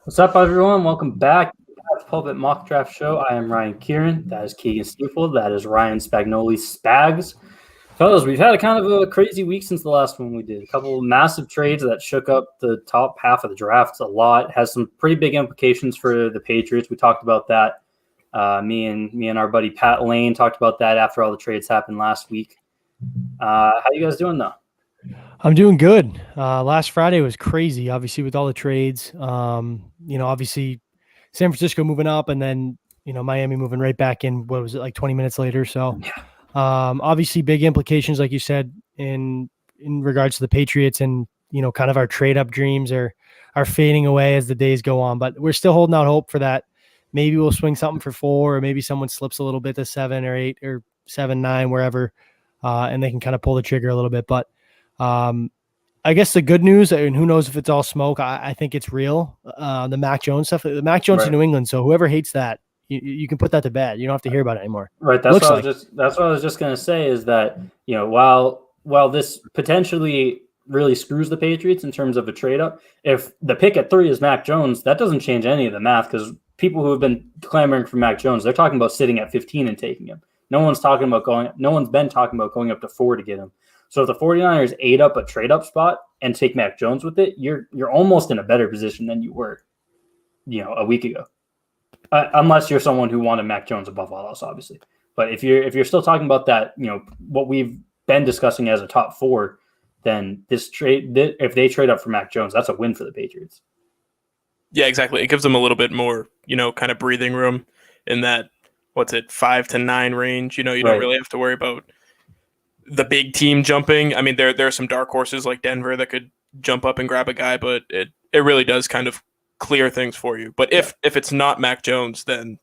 What's up, everyone? Welcome back to the Pulpit Mock Draft Show. I am Ryan Kieran. That is Keegan Stiefel. That is Ryan Spagnoli Spags. Fellas, we've had a kind of a crazy week since the last one we did. A couple of massive trades that shook up the top half of the draft a lot. Has some pretty big implications for the Patriots. We talked about that. Me and our buddy Pat Lane talked about that after all the trades happened last week. How you guys doing though? I'm doing good. Last Friday was crazy, obviously, with all the trades. Obviously San Francisco moving up and then, Miami moving right back in. What was it, like 20 minutes later? So obviously big implications, like you said, in regards to the Patriots and, kind of our trade up dreams are fading away as the days go on. But we're still holding out hope for that. Maybe we'll swing something for 4, or maybe someone slips a little bit to 7 or 8 or 7, 9, wherever, and they can kind of pull the trigger a little bit. But I guess the good news, and who knows if it's all smoke, I think it's real. The Mac Jones stuff, the Mac Jones in New England. So whoever hates that, you can put that to bed. You don't have to hear about it anymore. Right. That's what I was just going to say is that, while this potentially really screws the Patriots in terms of a trade up, if the pick at 3 is Mac Jones, that doesn't change any of the math, because people who have been clamoring for Mac Jones, they're talking about sitting at 15 and taking him. No one's been talking about going up to 4 to get him. So if the 49ers ate up a trade up spot and take Mac Jones with it, you're almost in a better position than you were, a week ago. Unless you're someone who wanted Mac Jones above all else, obviously. But if you're still talking about that, what we've been discussing as a top 4, then if they trade up for Mac Jones, that's a win for the Patriots. Yeah, exactly. It gives them a little bit more, kind of breathing room in that, 5 to 9 range. You don't really have to worry about the big team jumping. I mean, there are some dark horses like Denver that could jump up and grab a guy, but it really does kind of clear things for you. But if it's not Mac Jones, then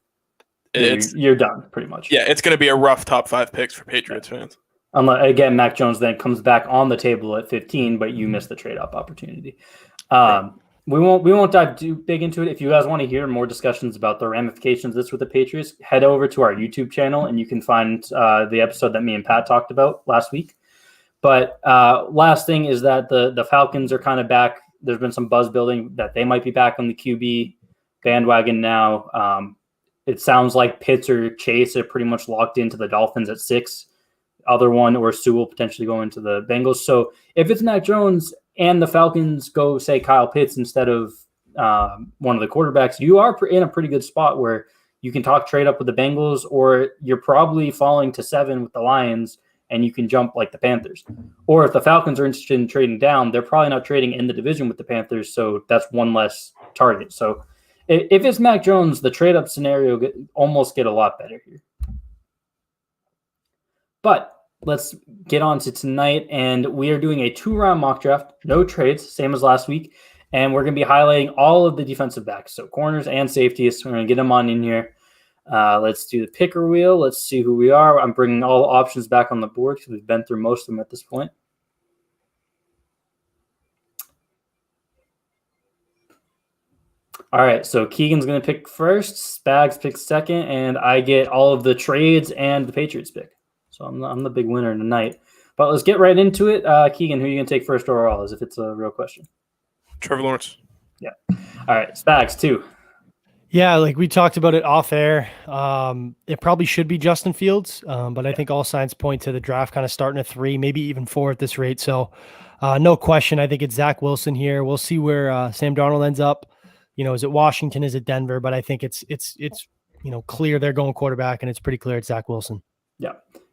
you're done pretty much. Yeah, it's going to be a rough top 5 picks for Patriots fans. Again, Mac Jones then comes back on the table at 15, but you miss the trade-up opportunity. We won't dive too big into it. If you guys want to hear more discussions about the ramifications of this with the Patriots, head over to our YouTube channel and you can find the episode that me and Pat talked about last week. But last thing is that the Falcons are kind of back. There's been some buzz building that they might be back on the QB bandwagon now. It sounds like Pitts or Chase are pretty much locked into the Dolphins at 6. Other one or Sue will potentially go into the Bengals. So if it's Mac Jones and the Falcons go, say, Kyle Pitts instead of one of the quarterbacks, you are in a pretty good spot where you can talk trade up with the Bengals, or you're probably falling to 7 with the Lions and you can jump like the Panthers. Or if the Falcons are interested in trading down, they're probably not trading in the division with the Panthers, so that's one less target. So if it's Mac Jones, the trade up scenario almost get a lot better here. But let's get on to tonight, and we are doing a 2-round mock draft, no trades, same as last week, and we're going to be highlighting all of the defensive backs, so corners and safeties. We're going to get them on in here. Let's do the picker wheel. Let's see who we are. I'm bringing all the options back on the board because we've been through most of them at this point. All right, so Keegan's going to pick first, Spags picks second, and I get all of the trades and the Patriots pick. So I'm the big winner tonight. But let's get right into it. Keegan, who are you going to take first overall, as if it's a real question? Trevor Lawrence. Yeah. All right, Spags, 2. Yeah, like we talked about it off air. It probably should be Justin Fields, but I think all signs point to the draft kind of starting at 3, maybe even 4 at this rate. So no question, I think it's Zach Wilson here. We'll see where Sam Darnold ends up. Is it Washington? Is it Denver? But I think it's clear they're going quarterback, and it's pretty clear it's Zach Wilson. Yeah.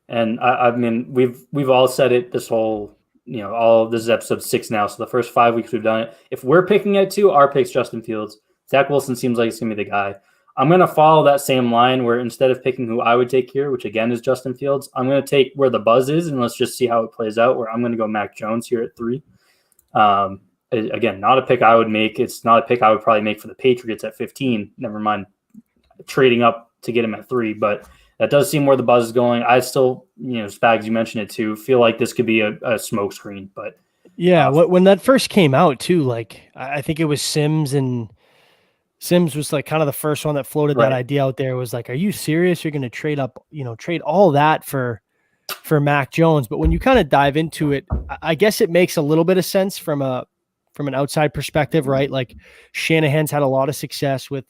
And I mean, we've all said it this whole, this is episode 6 now. So the first 5 weeks we've done it. If we're picking at 2, our pick's Justin Fields. Zach Wilson seems like it's going to be the guy. I'm going to follow that same line where instead of picking who I would take here, which again is Justin Fields, I'm going to take where the buzz is, and let's just see how it plays out, where I'm going to go Mac Jones here at 3. Again, not a pick I would make. It's not a pick I would probably make for the Patriots at 15. Never mind trading up to get him at 3, but that does seem where the buzz is going. I still, Spags, you mentioned it too, feel like this could be a smoke screen. But yeah, when that first came out too, like I think it was Sims was like kind of the first one that floated that idea out there. It was like, are you serious? You're going to trade up, trade all that for Mac Jones? But when you kind of dive into it, I guess it makes a little bit of sense from a from an outside perspective, right? Like Shanahan's had a lot of success with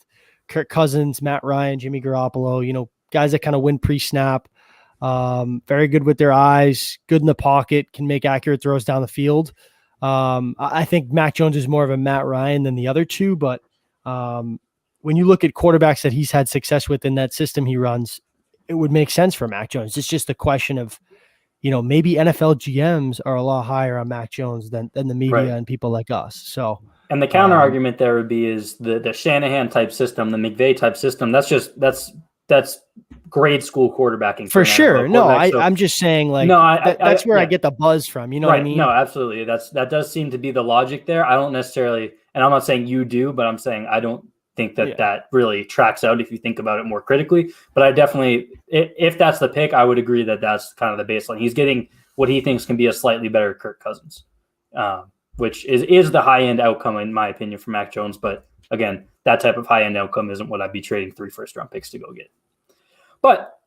Kirk Cousins, Matt Ryan, Jimmy Garoppolo, guys that kind of win pre-snap, very good with their eyes, good in the pocket, can make accurate throws down the field. I think Mac Jones is more of a Matt Ryan than the other two, but when you look at quarterbacks that he's had success with in that system he runs, it would make sense for Mac Jones. It's just a question of, maybe NFL GMs are a lot higher on Mac Jones than the media and people like us. So, and the counter argument there would be is the Shanahan type system, the McVay type system. That's grade school quarterbacking for sure. No, I'm just saying that's where I get the buzz from. You know what I mean? No, absolutely. That does seem to be the logic there. I don't necessarily, and I'm not saying you do, but I'm saying I don't think that really tracks out if you think about it more critically. But I definitely, if that's the pick, I would agree that that's kind of the baseline. He's getting what he thinks can be a slightly better Kirk Cousins, which is the high end outcome in my opinion for Mac Jones. But again, that type of high end outcome isn't what I'd be trading 3 first-round picks to go get. But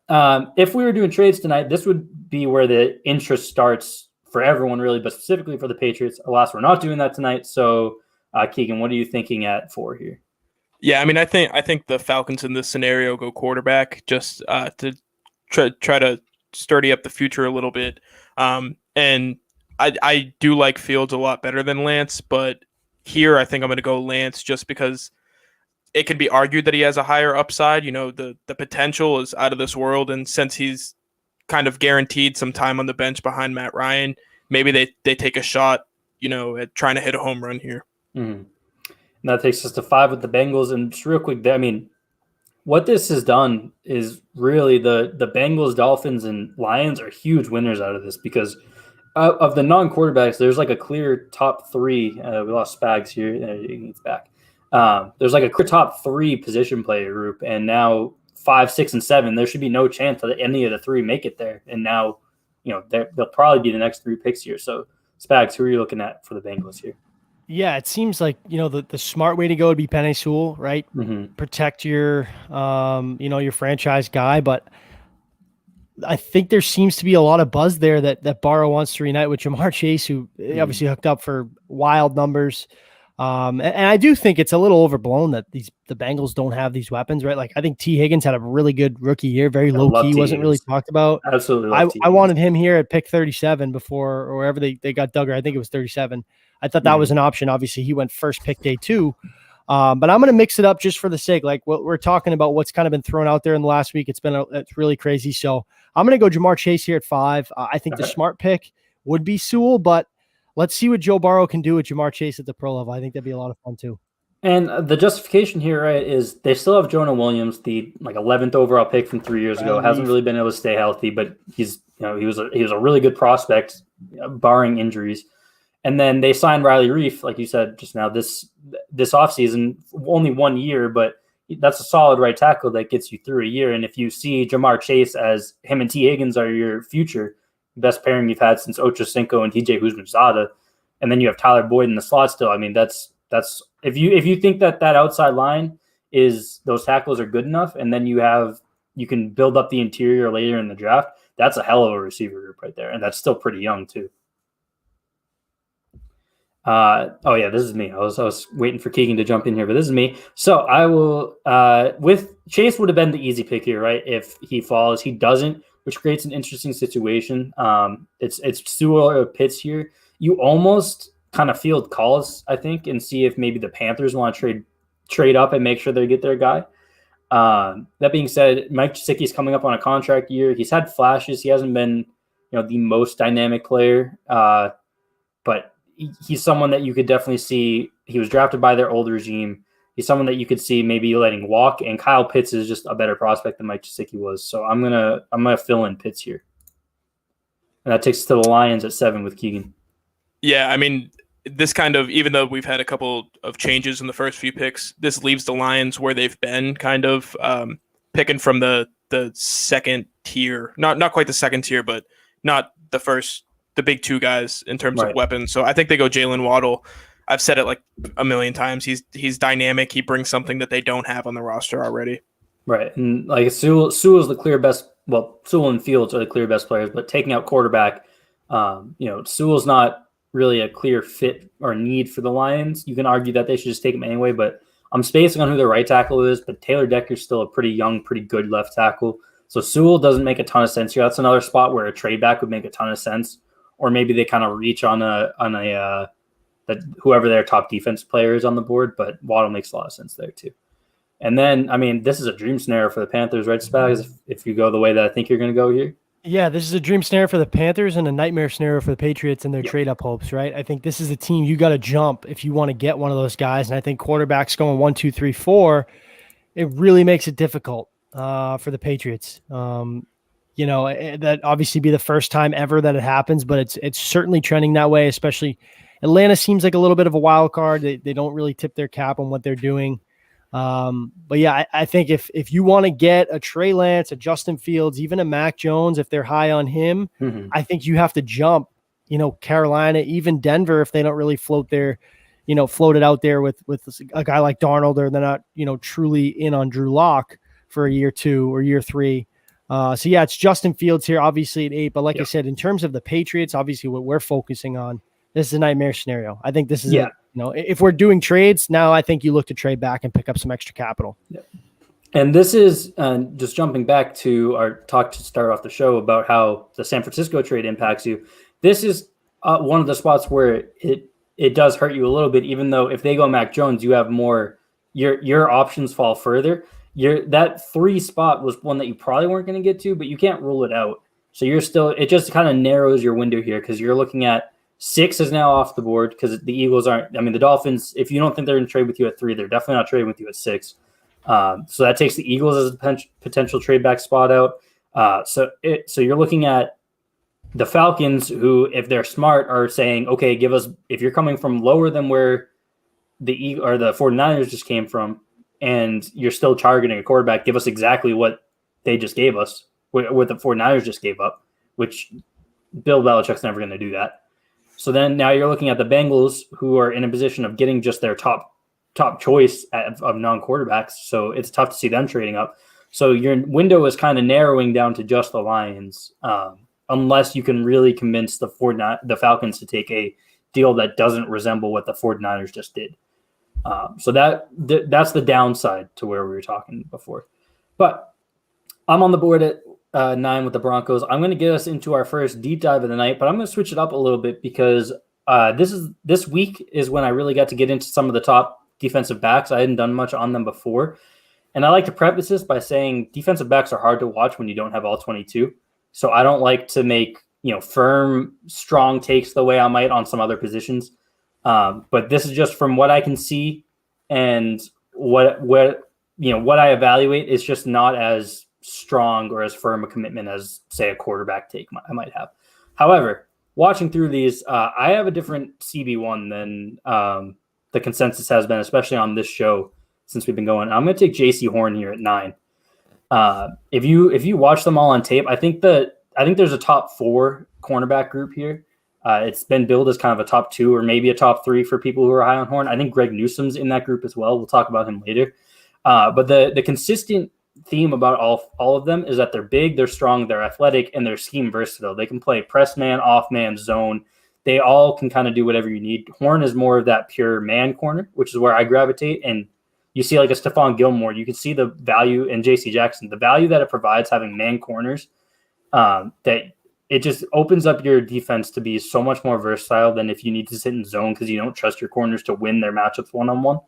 if we were doing trades tonight, this would be where the interest starts for everyone, really, but specifically for the Patriots. Alas, we're not doing that tonight. So, Keegan, what are you thinking at 4 here? Yeah, I mean, I think the Falcons in this scenario go quarterback just to try to sturdy up the future a little bit. And I do like Fields a lot better than Lance, but here I think I'm going to go Lance just because it can be argued that he has a higher upside. The potential is out of this world, and since he's kind of guaranteed some time on the bench behind Matt Ryan, maybe they take a shot, at trying to hit a home run here. Mm-hmm. And that takes us to 5 with the Bengals. And just real quick, I mean, what this has done is really the Bengals, Dolphins, and Lions are huge winners out of this because of the non-quarterbacks, there's like a clear top 3. We lost Spags here. He's back. There's like a clear top 3 position player group, and now 5, 6, and 7, there should be no chance that any of the 3 make it there. And now, they'll probably be the next 3 picks here. So, Spags, who are you looking at for the Bengals here? Yeah, it seems like, the smart way to go would be Penei Sewell, right? Mm-hmm. Protect your, your franchise guy. But I think there seems to be a lot of buzz there that Barrow wants to reunite with Jamar Chase, who obviously hooked up for wild numbers. And I do think it's a little overblown that the Bengals don't have these weapons, right? Like I think T. Higgins had a really good rookie year, very low key, wasn't really talked about. Absolutely. I wanted him here at pick 37 before, or wherever they got Duggar. I think it was 37. I thought that was an option. Obviously, he went first pick day 2. But I'm going to mix it up just for the sake. Like what we're talking about, what's kind of been thrown out there in the last week. It's really crazy. So I'm going to go Jamar Chase here at 5. I think the smart pick would be Sewell, but let's see what Joe Burrow can do with Jamar Chase at the pro level. I think that'd be a lot of fun too. And the justification here, right, is they still have Jonah Williams, the 11th overall pick from 3 years ago. Hasn't really been able to stay healthy, but he was a really good prospect, barring injuries. And then they signed Riley Reif, like you said just now, this offseason, only 1 year, but that's a solid right tackle that gets you through a year. And if you see Jamar Chase as him and T. Higgins are your future best pairing you've had since Ocho Cinco and TJ Houshmandzadeh, and then you have Tyler Boyd in the slot still. I mean, that's if you think that outside line is those tackles are good enough, and then you can build up the interior later in the draft. That's a hell of a receiver group right there, and that's still pretty young too. This is me. I was waiting for Keegan to jump in here, but this is me. So I will with Chase would have been the easy pick here, right? If he falls, he doesn't, which creates an interesting situation. It's Sewell or Pitts here. You almost kind of field calls, I think, and see if maybe the Panthers want to trade up and make sure they get their guy. That being said, Mike Gesicki's coming up on a contract year. He's had flashes. He hasn't been, the most dynamic player, but he's someone that you could definitely see. He was drafted by their old regime. He's someone that you could see maybe letting walk, and Kyle Pitts is just a better prospect than Mike Gesicki was. So I'm gonna fill in Pitts here, and that takes us to the Lions at 7 with Keegan. Yeah, I mean, this kind of, even though we've had a couple of changes in the first few picks, this leaves the Lions where they've been, kind of picking from the second tier, not quite the second tier, but not the big 2 guys in terms of weapons. So I think they go Jalen Waddle. I've said it like a million times. He's dynamic. He brings something that they don't have on the roster already. Right. And like Sewell is the clear best. Well, Sewell and Fields are the clear best players, but taking out quarterback, Sewell's not really a clear fit or need for the Lions. You can argue that they should just take him anyway, but I'm spacing on who their right tackle is. But Taylor Decker's still a pretty young, pretty good left tackle. So Sewell doesn't make a ton of sense here. That's another spot where a trade back would make a ton of sense. Or maybe they kind of reach on that whoever their top defense player is on the board. But Waddle makes a lot of sense there too. And then, I mean, this is a dream scenario for the Panthers, right, Spags? If you go the way that I think you're going to go here. Yeah, this is a dream scenario for the Panthers and a nightmare scenario for the Patriots and their trade-up hopes, right? I think this is a team you got to jump if you want to get one of those guys. And I think quarterbacks going 1, 2, 3, 4, it really makes it difficult for the Patriots. That obviously be the first time ever that it happens, but it's certainly trending that way, especially Atlanta seems like a little bit of a wild card. They don't really tip their cap on what they're doing. But yeah, I think if you want to get a Trey Lance, a Justin Fields, even a Mac Jones, if they're high on him, I think you have to jump, Carolina, even Denver, if they don't really float it out there with a guy like Darnold, or they're not, truly in on Drew Lock for a year 2 or year 3. So yeah, it's Justin Fields here, obviously at 8, but like I said, in terms of the Patriots, obviously what we're focusing on, this is a nightmare scenario. I think this is if we're doing trades now, I think you look to trade back and pick up some extra capital. Yeah. And this is just jumping back to our talk to start off the show about how the San Francisco trade impacts you. This is one of the spots where it does hurt you a little bit, even though if they go Mac Jones, you have more, your options fall further. That 3 spot was one that you probably weren't going to get to, but you can't rule it out. So it just kind of narrows your window here, because you're looking at 6 is now off the board because the Eagles aren't. I mean, the Dolphins, if you don't think they're going to trade with you at 3, they're definitely not trading with you at 6. So that takes the Eagles as a potential trade back spot out. So you're looking at the Falcons, who, if they're smart, are saying, okay, give us, if you're coming from lower than where the 49ers just came from, and you're still targeting a quarterback, give us exactly what they just gave us, what the 49ers just gave up, which Bill Belichick's never going to do that. So then now you're looking at the Bengals, who are in a position of getting just their top choice of non-quarterbacks. So it's tough to see them trading up. So your window is kind of narrowing down to just the Lions, unless you can really convince the Falcons to take a deal that doesn't resemble what the 49ers just did. So that's the downside to where we were talking before. But I'm on the board at 9 with the Broncos. I'm going to get us into our first deep dive of the night, but I'm going to switch it up a little bit because this week is when I really got to get into some of the top defensive backs. I hadn't done much on them before. And I like to preface this by saying defensive backs are hard to watch when you don't have all 22. So I don't like to make, firm, strong takes the way I might on some other positions. But this is just from what I can see, and what I evaluate is just not as strong or as firm a commitment as, say, a quarterback take I might have. However, watching through these, I have a different CB1 than the consensus has been, especially on this show since we've been going. I'm going to take JC Horn here at 9. If you watch them all on tape, I think there's a top 4 cornerback group here. It's been billed as kind of a top 2 or maybe a top 3 for people who are high on Horn. I think Greg Newsome's in that group as well. We'll talk about him later. But the consistent theme about all of them is that they're big, they're strong, they're athletic, and they're scheme versatile. They can play press man, off man, zone. They all can kind of do whatever you need. Horn is more of that pure man corner, which is where I gravitate. And you see like a Stephon Gilmore, you can see the value in JC Jackson, the value that it provides having man corners, that it just opens up your defense to be so much more versatile than if you need to sit in zone because you don't trust your corners to win their matchups one-on-one.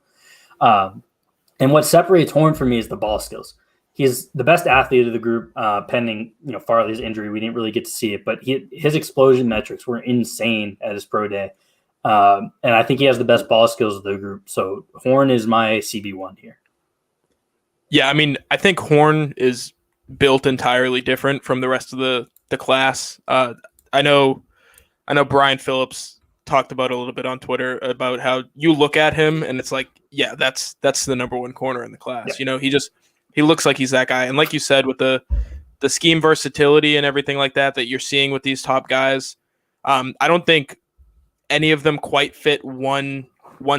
And what separates Horn for me is the ball skills. He's the best athlete of the group, pending Farley's injury. We didn't really get to see it, but his explosion metrics were insane at his pro day. And I think he has the best ball skills of the group. So Horn is my CB1 here. Yeah, I mean, I think Horn is built entirely different from the rest of the class. I know Brian Phillips talked about a little bit on Twitter about how you look at him and it's like, yeah, that's the number 1 corner in the class. Yeah. He looks like he's that guy. And like you said, with the scheme versatility and everything like that you're seeing with these top guys, I don't think any of them quite fit one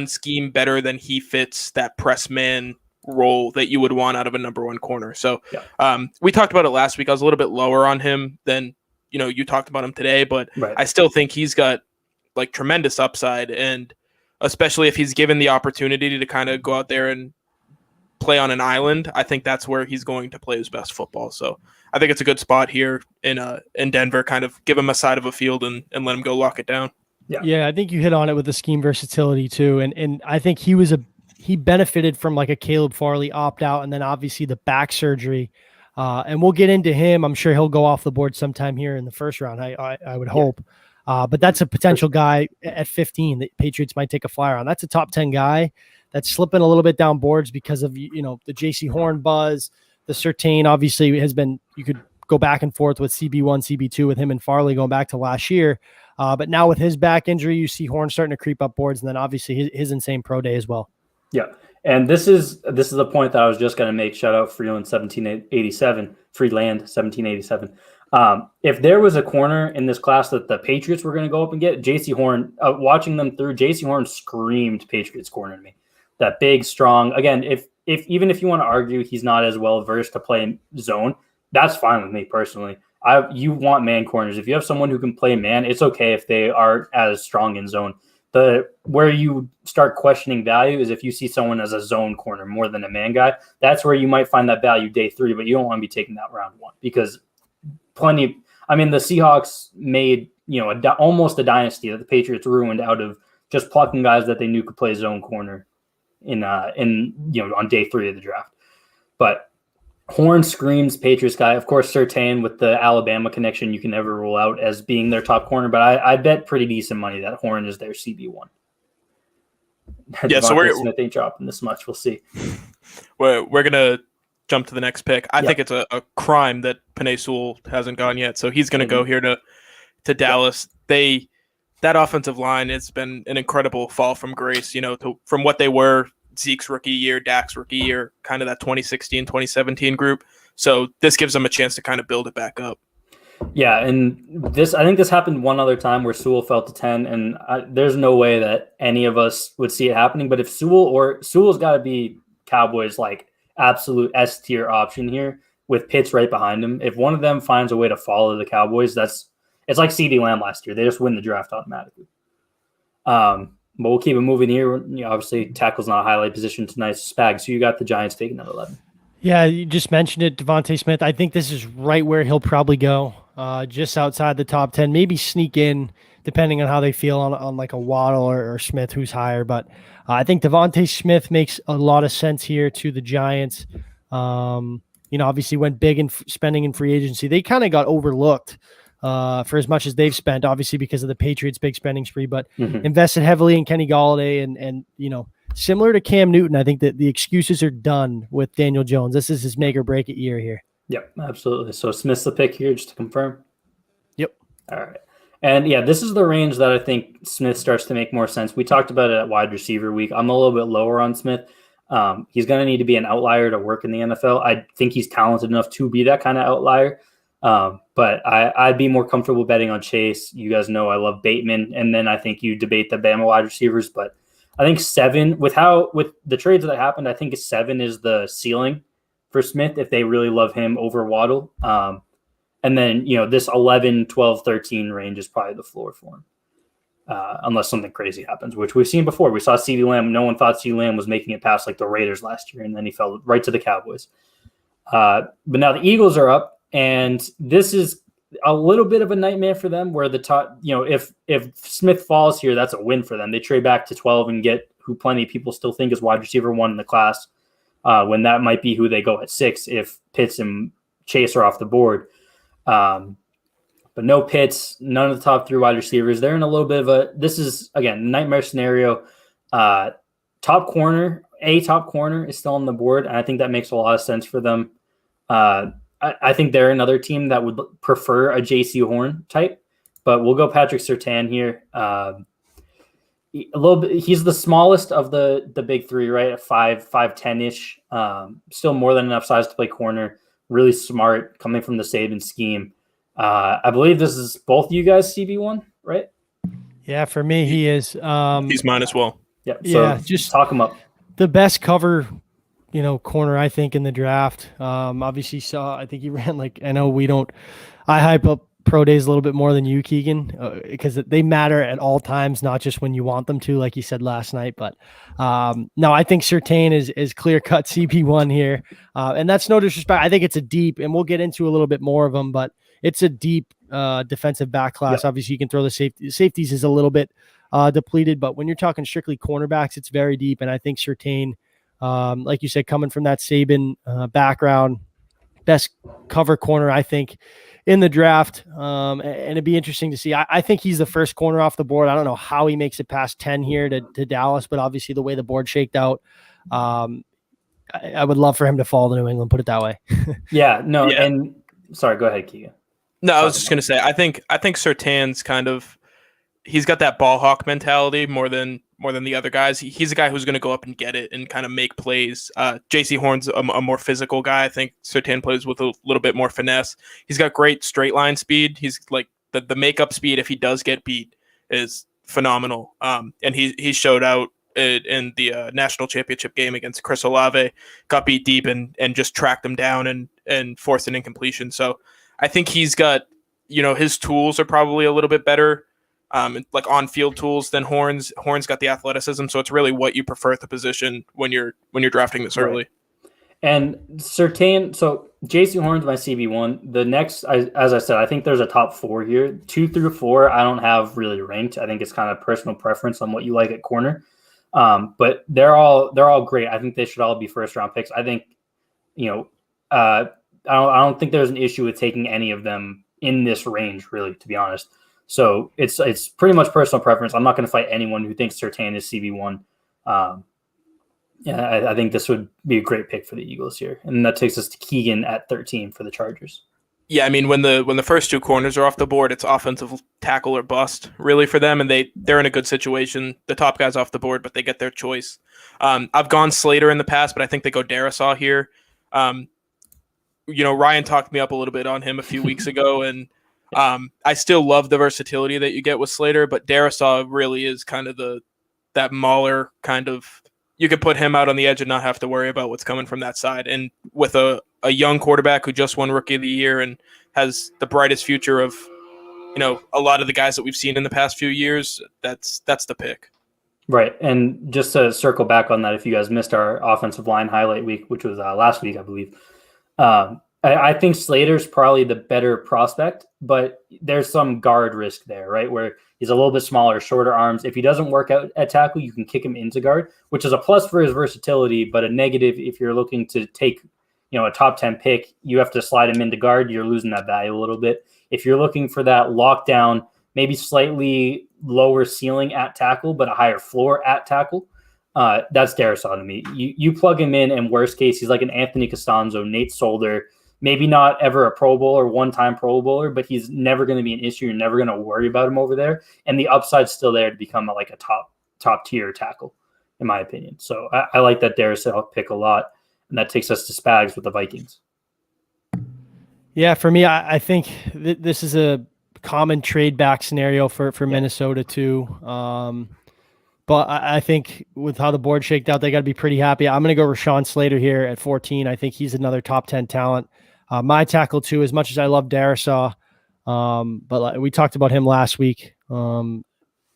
scheme better than he fits that press man role that you would want out of a number 1 corner. So we talked about it last week. I was a little bit lower on him than you talked about him today, but right. I still think he's got like tremendous upside, and especially if he's given the opportunity to kind of go out there and play on an island, I think that's where he's going to play his best football. So I think it's a good spot here in Denver, kind of give him a side of a field and let him go lock it down. Yeah, I think you hit on it with the scheme versatility too. And I think he benefited from like a Caleb Farley opt out, and then obviously the back surgery. And we'll get into him. I'm sure he'll go off the board sometime here in the first round. I would hope. But that's a potential guy at 15 that Patriots might take a flyer on. That's a top 10 guy that's slipping a little bit down boards because of, the JC Horn buzz. The Surtain obviously has been, you could go back and forth with CB1, CB2 with him and Farley going back to last year. But now with his back injury, you see Horn starting to creep up boards, and then obviously his insane pro day as well. Yeah. And this is the point that I was just going to make. Shout out Freeland 1787, Freeland 1787. If there was a corner in this class that the Patriots were going to go up and get, JC Horn, watching them through, JC Horn screamed Patriots corner to me. That big, strong, again, if even if you want to argue he's not as well versed to play in zone, that's fine with me personally. You want man corners. If you have someone who can play man, it's okay if they aren't as strong in zone. Where you start questioning value is if you see someone as a zone corner more than a man guy. That's where you might find that value day 3, but you don't want to be taking that round 1 because the Seahawks made, almost a dynasty that the Patriots ruined out of just plucking guys that they knew could play zone corner on day 3 of the draft. But Horn screams Patriots guy. Of course, Surtain with the Alabama connection, you can never rule out as being their top corner, but I bet pretty decent money that Horn is their CB1. Yeah, so Smith ain't dropping this much. We'll see. We're going to jump to the next pick. I think it's a crime that Penei Sewell hasn't gone yet, so he's going to go here to Dallas. That offensive line has been an incredible fall from grace, from what they were Zeke's rookie year, Dak's rookie year, kind of that 2016, 2017 group. So this gives them a chance to kind of build it back up. Yeah, and I think this happened one other time where Sewell fell to 10, and there's no way that any of us would see it happening. But if Sewell's got to be Cowboys' like absolute S tier option here with Pitts right behind him. If one of them finds a way to follow the Cowboys, it's like CeeDee Lamb last year. They just win the draft automatically. But we'll keep it moving here. Obviously, tackle's not a highlight position tonight. Spag, so you got the Giants taking at 11. Yeah, you just mentioned it, Devontae Smith. I think this is right where he'll probably go, just outside the top 10. Maybe sneak in, depending on how they feel on like a Waddle or Smith, who's higher. But I think Devontae Smith makes a lot of sense here to the Giants. Obviously went big in spending in free agency. They kind of got overlooked for as much as they've spent, obviously because of the Patriots' big spending spree, but invested heavily in Kenny Galladay and similar to Cam Newton, I think that the excuses are done with Daniel Jones. This is his make or break it year here. Yep, absolutely. So Smith's the pick here, just to confirm. Yep. All right. And yeah, this is the range that I think Smith starts to make more sense. We talked about it at wide receiver week. I'm a little bit lower on Smith. He's going to need to be an outlier to work in the NFL. I think he's talented enough to be that kind of outlier. But I'd be more comfortable betting on Chase. You guys know I love Bateman. And then I think you debate the Bama wide receivers. But I think 7, with the trades that happened, I think 7 is the ceiling for Smith if they really love him over Waddle. And then, this 11, 12, 13 range is probably the floor for him. Unless something crazy happens, which we've seen before. We saw CeeDee Lamb. No one thought CeeDee Lamb was making it past like the Raiders last year, and then he fell right to the Cowboys. But now the Eagles are up, and this is a little bit of a nightmare for them where the top, if Smith falls here, that's a win for them. They trade back to 12 and get who plenty of people still think is wide receiver 1 in the class, when that might be who they go at 6 if Pitts and Chase are off the board. But no Pitts, none of the top 3 wide receivers. They're in a little bit of this is, again, nightmare scenario. Top corner is still on the board, and I think that makes a lot of sense for them. I think they're another team that would prefer a JC Horn type, but we'll go Patrick Surtain here. A little bit, he's the smallest of the big 3, right? At 5'10"-ish. Still more than enough size to play corner. Really smart, coming from the Saban scheme. I believe this is both you guys CB1, right? Yeah, for me, he is. He's mine as well. Yeah, so yeah, just talk him up. The best cover, corner, I think, in the draft. Obviously I think he ran I hype up pro days a little bit more than you, Keegan, because they matter at all times, not just when you want them to, like you said last night. But no, I think Surtain is clear cut CP1 here, and that's no disrespect. I think it's a deep, and we'll get into a little bit more of them, but it's a deep defensive back class. Yep. Obviously, you can throw the safeties is a little bit depleted, but when you're talking strictly cornerbacks, it's very deep, and I think Surtain, like you said, coming from that Saban background, best cover corner, I think, in the draft. And it'd be interesting to see. I think he's the first corner off the board. I don't know how he makes it past 10 here to Dallas, but obviously the way the board shaked out, I would love for him to fall to New England, put it that way. Yeah, no, Yeah. and sorry, go ahead, Keegan. No, I was just going to say, I think Surtain's kind of, he's got that ball hawk mentality more than the other guys. He's a guy who's going to go up and get it and kind of make plays. JC Horn's a more physical guy. I think Surtain plays with a little bit more finesse. He's got great straight line speed. He's like the makeup speed, if he does get beat, is phenomenal. And he showed out in the national championship game against Chris Olave, got beat deep and just tracked him down and forced an incompletion. So I think he's got, his tools are probably a little bit better, like on-field tools than Horns. Horns got the athleticism, so it's really what you prefer at the position when you're drafting this early. And Surtain, so JC Horn's my CB1. The next, as I said, I think there's a top 4 here. 2 through 4, I don't have really ranked. I think it's kind of personal preference on what you like at corner. But they're all great. I think they should all be first-round picks. I think, I don't think there's an issue with taking any of them in this range, really, to be honest. So it's pretty much personal preference. I'm not going to fight anyone who thinks Surtain is CB1. I think this would be a great pick for the Eagles here. And that takes us to Keegan at 13 for the Chargers. Yeah, I mean, when the first 2 corners are off the board, it's offensive tackle or bust, really, for them, and they're in a good situation. The top guy's off the board, but they get their choice. I've gone Slater in the past, but I think they go Darisaw here. Ryan talked me up a little bit on him a few weeks ago, and I still love the versatility that you get with Slater, but Darisaw really is kind of that mauler kind of. You could put him out on the edge and not have to worry about what's coming from that side. And with a young quarterback who just won Rookie of the Year and has the brightest future of, a lot of the guys that we've seen in the past few years, that's the pick. Right. And just to circle back on that, if you guys missed our offensive line highlight week, which was last week, I believe, I think Slater's probably the better prospect, but there's some guard risk there, right? Where he's a little bit smaller, shorter arms. If he doesn't work out at tackle, you can kick him into guard, which is a plus for his versatility, but a negative if you're looking to take, a top 10 pick, you have to slide him into guard. You're losing that value a little bit. If you're looking for that lockdown, maybe slightly lower ceiling at tackle, but a higher floor at tackle, that's Darisaw to me. You plug him in, and worst case, he's like an Anthony Costanzo, Nate Solder. Maybe not ever a Pro Bowler, one-time Pro Bowler, but he's never going to be an issue. You're never going to worry about him over there. And the upside's still there to become a top tier tackle, in my opinion. So I like that Darisaw pick a lot. And that takes us to Spags with the Vikings. Yeah, for me, I think this is a common trade back scenario for Minnesota too. But I think with how the board shaked out, they got to be pretty happy. I'm going to go Rashawn Slater here at 14. I think he's another top 10 talent. My tackle too, as much as I love Darisaw, but we talked about him last week, an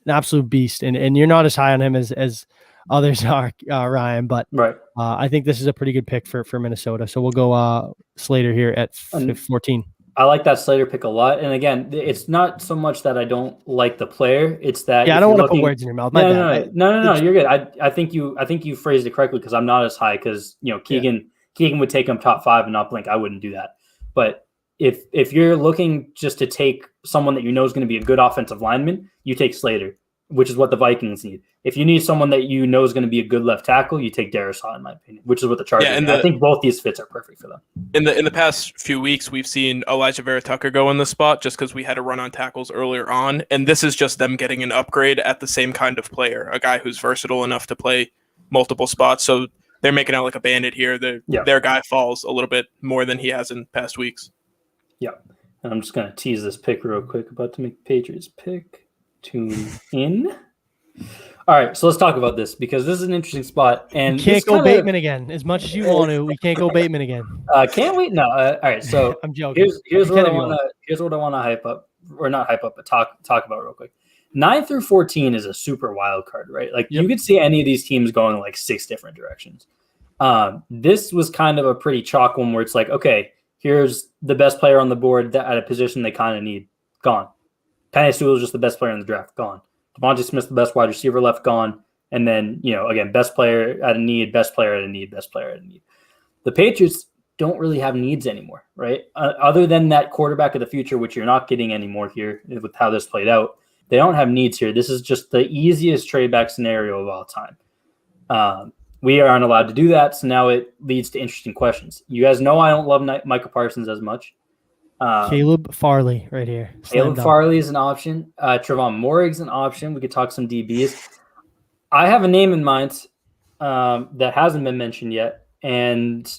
absolute beast. And you're not as high on him as others are, Ryan, but right. I think this is a pretty good pick for Minnesota. So we'll go Slater here at 14. I like that Slater pick a lot. And again, it's not so much that I don't like the player. It's that I don't want to put words in your mouth. No, you're good. I think you phrased it correctly because I'm not as high because Keegan would take him top 5 and not blink. I wouldn't do that. But if you're looking just to take someone that is going to be a good offensive lineman, you take Slater, which is what the Vikings need. If you need someone that is going to be a good left tackle, you take Darisaw, in my opinion, which is what the Chargers need. I think both these fits are perfect for them. In the past few weeks, we've seen Elijah Vera Tucker go in the spot just because we had a run on tackles earlier on, and this is just them getting an upgrade at the same kind of player, a guy who's versatile enough to play multiple spots. So they're making out like a bandit here. Their guy falls a little bit more than he has in past weeks. Yeah, and I'm just going to tease this pick real quick. About to make Patriots pick. Tune in. All right, so let's talk about this because this is an interesting spot. And you can't go Bateman again. As much as you want to, we can't go Bateman again. Can't we? No. All right, so I'm joking. Here's what I want to hype up, or not hype up, but talk about real quick. 9 through 14 is a super wild card, right? Like you could see any of these teams going like 6 different directions. This was kind of a pretty chalk one where it's like, okay, here's the best player on the board at a position they kind of need. Gone. Penny Sewell is just the best player in the draft. Gone. Devontae Smith's the best wide receiver left. Gone. And then, again, best player at a need, best player at a need, best player at a need. The Patriots don't really have needs anymore, right? Other than that quarterback of the future, which you're not getting anymore here with how this played out. They don't have needs here. This is just the easiest trade back scenario of all time. We aren't allowed to do that, so now it leads to interesting questions. You guys know I don't love Micah Parsons as much. Caleb Farley right here. Caleb Farley is an option. Trevon Moehrig an option. We could talk some DBs. I have a name in mind that hasn't been mentioned yet, and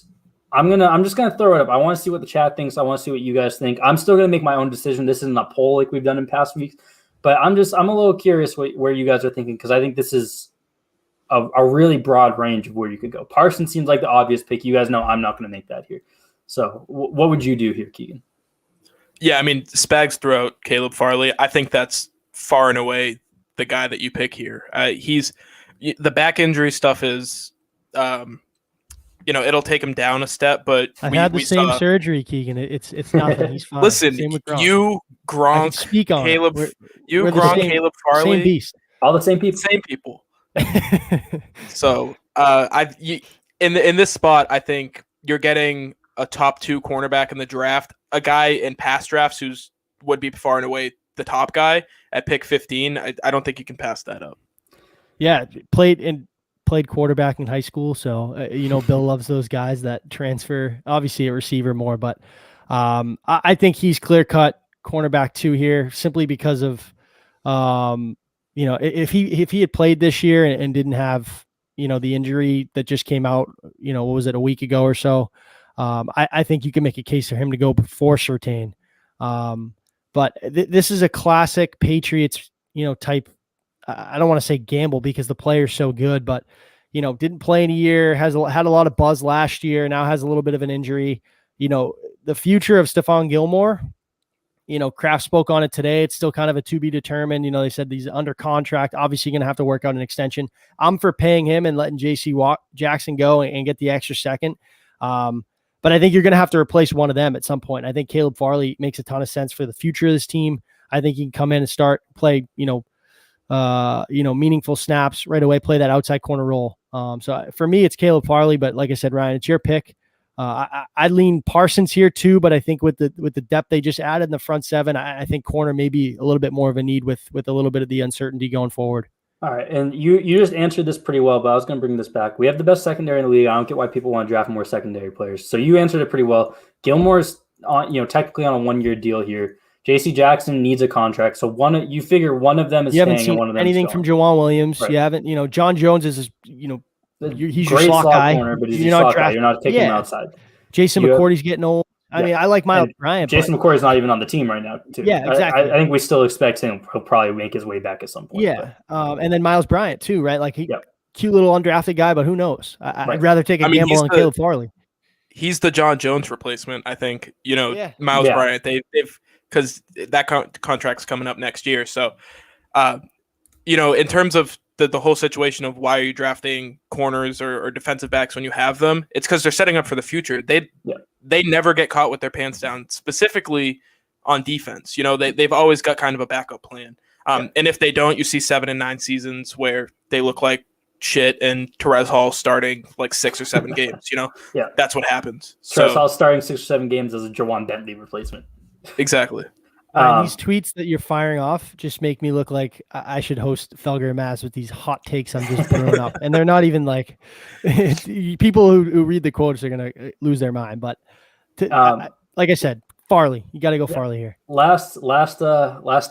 I'm just gonna throw it up. I want to see what the chat thinks. I want to see what you guys think. I'm still gonna make my own decision. This isn't a poll like we've done in past weeks. But I'm a little curious where you guys are thinking, because I think this is a really broad range of where you could go. Parsons seems like the obvious pick. You guys know I'm not going to make that here. So what would you do here, Keegan? Yeah, I mean, Spags threw out Caleb Farley. I think that's far and away the guy that you pick here. The back injury stuff is, it'll take him down a step. But I had the same surgery, Keegan. It's nothing. He's fine. Listen, Gronk, speak on Caleb, we're Caleb Farley, same beast, all the same people. So, in this spot, I think you're getting a top 2 cornerback in the draft, a guy in past drafts would be far and away the top guy at pick 15. I don't think you can pass that up. Yeah, played quarterback in high school, so Bill loves those guys that transfer. Obviously, a receiver more, but I think he's clear cut cornerback 2 here, simply because of if he had played this year and didn't have the injury that just came out, what was it, a week ago or so, I think you can make a case for him to go before Surtain. But this is a classic Patriots type. I don't want to say gamble because the player's so good, but didn't play in a year, had a lot of buzz last year, now has a little bit of an injury. The future of Stephon Gilmore, Kraft spoke on it today. It's still kind of a to be determined. They said he's under contract, obviously going to have to work out an extension. I'm for paying him and letting JC Jackson go and get the extra second. But I think you're going to have to replace one of them at some point. I think Caleb Farley makes a ton of sense for the future of this team. I think he can come in and start play, meaningful snaps right away, play that outside corner role. So for me, it's Caleb Farley, but like I said, Ryan, it's your pick. I'd lean Parsons here too, but I think with the depth they just added in the front 7, I think corner may be a little bit more of a need with a little bit of the uncertainty going forward. All right, and you just answered this pretty well, but I was going to bring this back. We have the best secondary in the league. I don't get why people want to draft more secondary players. So you answered it pretty well. Gilmore's technically on a 1-year deal here. J.C. Jackson needs a contract, so you figure one of them is staying and one of them anything is from Jawan Williams. Right. You haven't, John Jones is he's great your slot guy. Corner, but he's your slot guy. You're not taking him outside. Jason McCourty's getting old. I mean, I like Miles Bryant. Jason McCourty's not even on the team right now, too. Yeah, exactly. I think we still expect he'll probably make his way back at some point. Yeah, and then Miles Bryant too, right? Like cute little undrafted guy, but who knows? I'd rather take a gamble on Caleb Farley. He's the John Jones replacement, I think. Miles Bryant. They've because that contract's coming up next year. So, in terms of the whole situation of why are you drafting corners or defensive backs when you have them, it's because they're setting up for the future. They never get caught with their pants down, specifically on defense. They've always got kind of a backup plan. And if they don't, you see 7 and 9 seasons where they look like shit and Terez Hall starting like 6 or 7 games. That's what happens. Terez Hall starting 6 or 7 games as a Jawan Bentley replacement. Exactly. These tweets that you're firing off just make me look like I should host Felger Mass with these hot takes I'm just throwing up. And they're not even like people who read the quotes are going to lose their mind. But like I said, Farley, you got to go Farley here. Last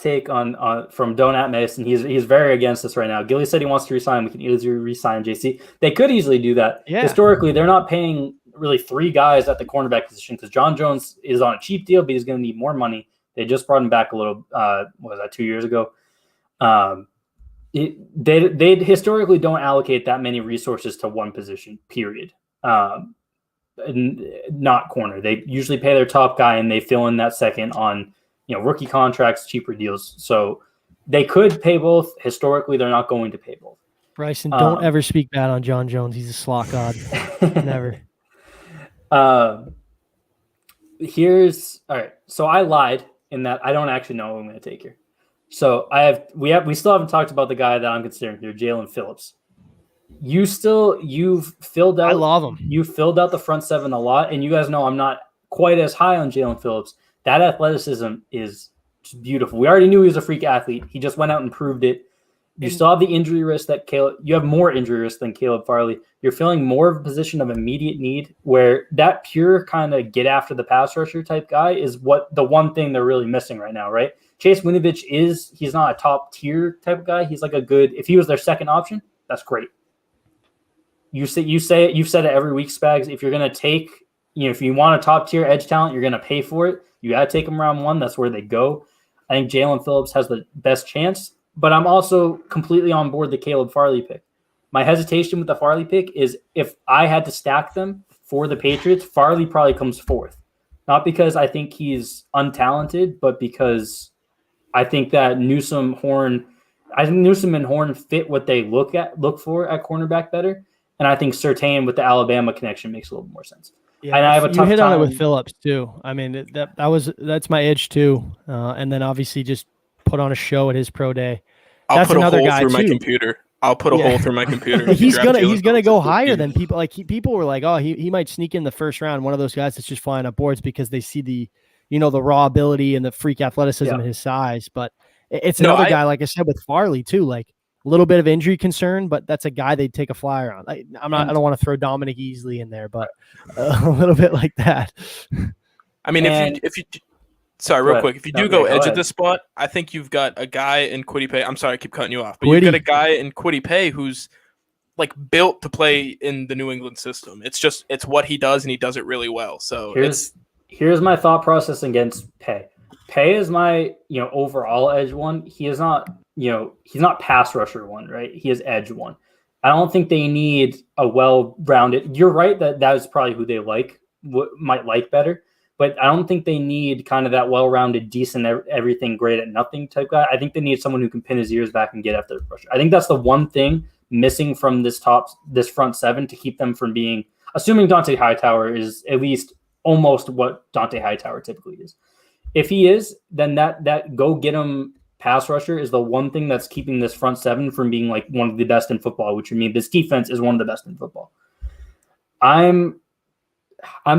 take on from Donat Mason. He's very against this right now. Gilly said he wants to resign. We can easily resign JC. They could easily do that. Yeah. Historically, they're not paying really 3 guys at the cornerback position because John Jones is on a cheap deal, but he's going to need more money. They just brought him back a little, 2 years ago? They historically don't allocate that many resources to one position, period. Not corner. They usually pay their top guy and they fill in that second on, rookie contracts, cheaper deals. So they could pay both. Historically, they're not going to pay both. Bryson, don't ever speak bad on John Jones. He's a slot god. Never. All right. So I lied in that I don't actually know who I'm going to take here. So we still haven't talked about the guy that I'm considering here, Jalen Phillips. You've filled out. I love him. You filled out the front seven a lot, and you guys know I'm not quite as high on Jalen Phillips. That athleticism is just beautiful. We already knew he was a freak athlete. He just went out and proved it. You still have the injury risk that Caleb. You have more injury risk than Caleb Farley. You're filling more of a position of immediate need, where that pure kind of get after the pass rusher type guy is what the one thing they're really missing right now, right? Chase Winovich he's not a top tier type of guy. He's like if he was their second option, that's great. You've said it every week, Spags. If you're gonna take, if you want a top tier edge talent, you're gonna pay for it. You gotta take them round one. That's where they go. I think Jalen Phillips has the best chance, but I'm also completely on board the Caleb Farley pick. My hesitation with the Farley pick is if I had to stack them for the Patriots, Farley probably comes fourth. Not because I think he's untalented, but because I think that Newsome and Horn fit what they look for at cornerback better. And I think Surtain with the Alabama connection makes a little more sense. Yeah, and I have a tough time on it with Phillips too. I mean, that's my edge too. And then obviously just put on a show at his pro day. I'll put a hole through my computer. I'll put a hole through my computer. He's gonna go higher than people. Like people were like, oh, he might sneak in the first round. One of those guys that's just flying up boards because they see the raw ability and the freak athleticism and his size. But it's another guy, like I said, with Farley too. Like a little bit of injury concern, but that's a guy they'd take a flyer on. I don't want to throw Dominic Easley in there, but a little bit like that. I mean, if you real quick, if you do go edge at this spot, I think you've got a guy in Kwity Paye. I'm sorry, I keep cutting you off, but you've got a guy in Kwity Paye who's like built to play in the New England system. It's what he does, and he does it really well. So here's my thought process against Paye. Paye is my overall edge one. He is not he's not pass rusher one, right? He is edge one. I don't think they need a well-rounded. You're right that is probably who they might like better. But I don't think they need kind of that well-rounded, decent, everything great at nothing type guy. I think they need someone who can pin his ears back and get after the rusher. I think that's the one thing missing from this front seven to keep them from being, assuming Dante Hightower is at least almost what Dante Hightower typically is. If he is, then that go get him pass rusher is the one thing that's keeping this front seven from being like one of the best in football, which would mean this defense is one of the best in football. I'm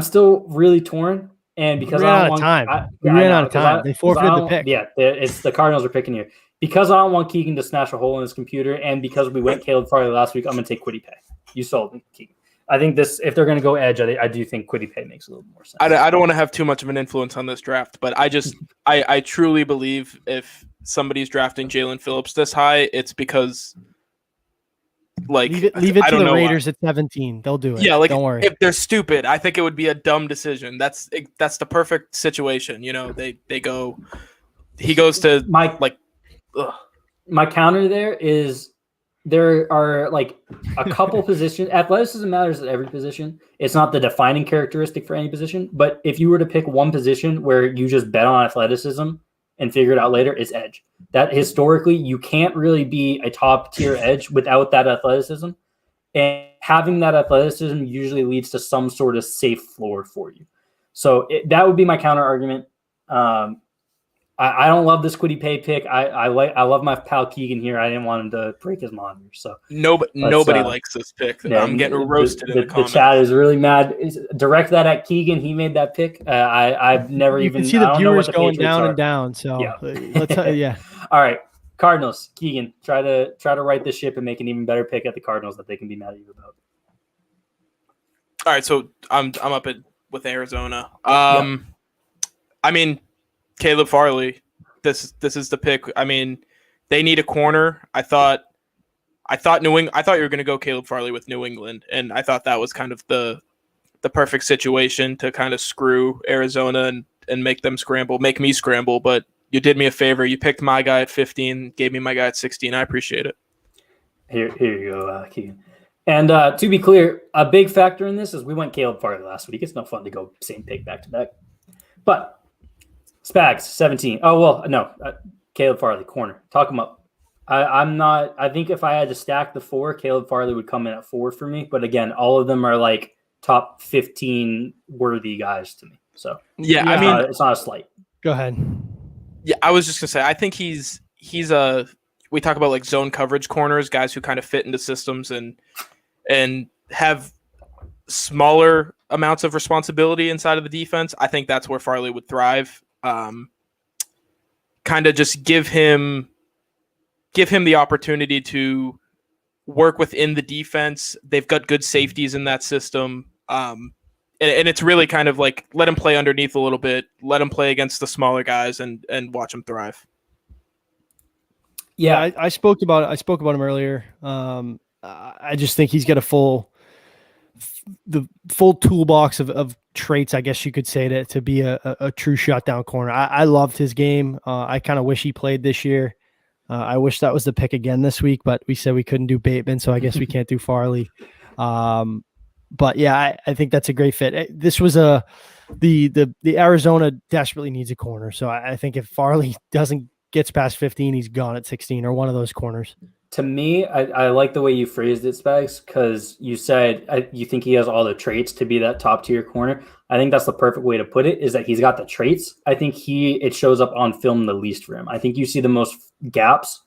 still really torn. And because we ran out of time. They forfeited the pick. Yeah, it's the Cardinals are picking here. Because I don't want Keegan to smash a hole in his computer, and because we went Caleb Farley last week, I'm going to take Kwity Paye. You sold me, Keegan. I think if they're going to go edge, I do think Kwity Paye makes a little more sense. I don't want to have too much of an influence on this draft, but I truly believe if somebody's drafting Jalen Phillips this high, it's because leave it to the Raiders at 17. They'll do it. Yeah, don't worry. If they're stupid, I think it would be a dumb decision. That's the perfect situation. He goes to my counter there is there are like a couple positions. Athleticism matters at every position. It's not the defining characteristic for any position, but if you were to pick one position where you just bet on athleticism and figure it out later, is edge. That historically, you can't really be a top tier edge without that athleticism. And having that athleticism usually leads to some sort of safe floor for you. So that would be my counter argument. I don't love this Kwity Paye pick. I love my pal Keegan here. I didn't want him to break his monitor. So nobody likes this pick. Yeah, I'm getting roasted in the comments. The chat is really mad. Direct that at Keegan. He made that pick. I've never even. You can see the viewers going down and down. So yeah. All right, Cardinals. Keegan, try to right the ship and make an even better pick at the Cardinals that they can be mad at you about. All right, so I'm up with Arizona. I mean, Caleb Farley, this is the pick. I mean, they need a corner. I thought you were going to go Caleb Farley with New England, and I thought that was kind of the perfect situation to kind of screw Arizona and make me scramble. But you did me a favor. You picked my guy at 15, gave me my guy at 16. I appreciate it. Here you go, Keegan. And to be clear, a big factor in this is we went Caleb Farley last week. It's no fun to go same pick back to back. But Spags 17. Oh well, no, Caleb Farley corner. Talk him up. I'm not. I think if I had to stack the 4, Caleb Farley would come in at 4 for me. But again, all of them are like top 15 worthy guys to me. So yeah, I mean, it's not a slight. Go ahead. Yeah, I was just gonna say, I think he's a. We talk about like zone coverage corners, guys who kind of fit into systems and have smaller amounts of responsibility inside of the defense. I think that's where Farley would thrive. Kind of just give him the opportunity to work within the defense. They've got good safeties in that system. And it's really kind of like let him play underneath a little bit, let him play against the smaller guys and watch him thrive. Yeah, I spoke about him earlier. I just think he's got the full toolbox of traits, I guess you could say, to be a true shutdown corner. I loved his game. I kind of wish he played this year. I wish that was the pick again this week, but we said we couldn't do Bateman, so I guess we can't do Farley. But yeah, I think that's a great fit. This was the Arizona desperately needs a corner, so I think if Farley gets past 15, he's gone at 16 or one of those corners. To me, I like the way you phrased it, Spags, because you said you think he has all the traits to be that top tier corner. I think that's the perfect way to put it, is that he's got the traits. I think it shows up on film the least for him. I think you see the most gaps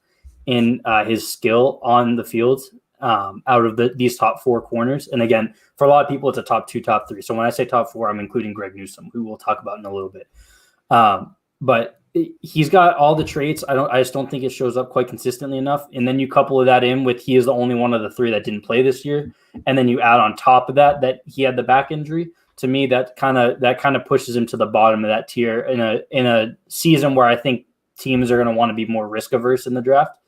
in his skill on the field out of these top 4 corners. And again, for a lot of people, it's a top 2, top 3. So when I say top 4, I'm including Greg Newsome, who we'll talk about in a little bit. But he's got all the traits. I just don't think it shows up quite consistently enough. And then you couple that in with he is the only one of the 3 that didn't play this year, and then you add on top of that he had the back injury. To me, that kind of pushes him to the bottom of that tier in a season where I think teams are going to want to be more risk averse in the draft.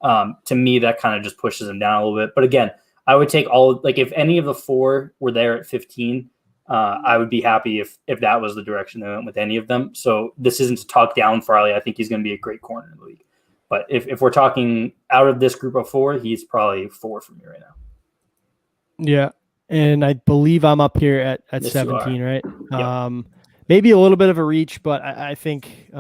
To me, that kind of just pushes him down a little bit. But again, I would take if any of the 4 were there at 15. I would be happy if that was the direction they went with any of them. So this isn't to talk down Farley. I think he's going to be a great corner in the league. But if we're talking out of this group of 4, he's probably 4 for me right now. Yeah, and I believe I'm up here at Yes, 17, right? Yep. Maybe a little bit of a reach, but I think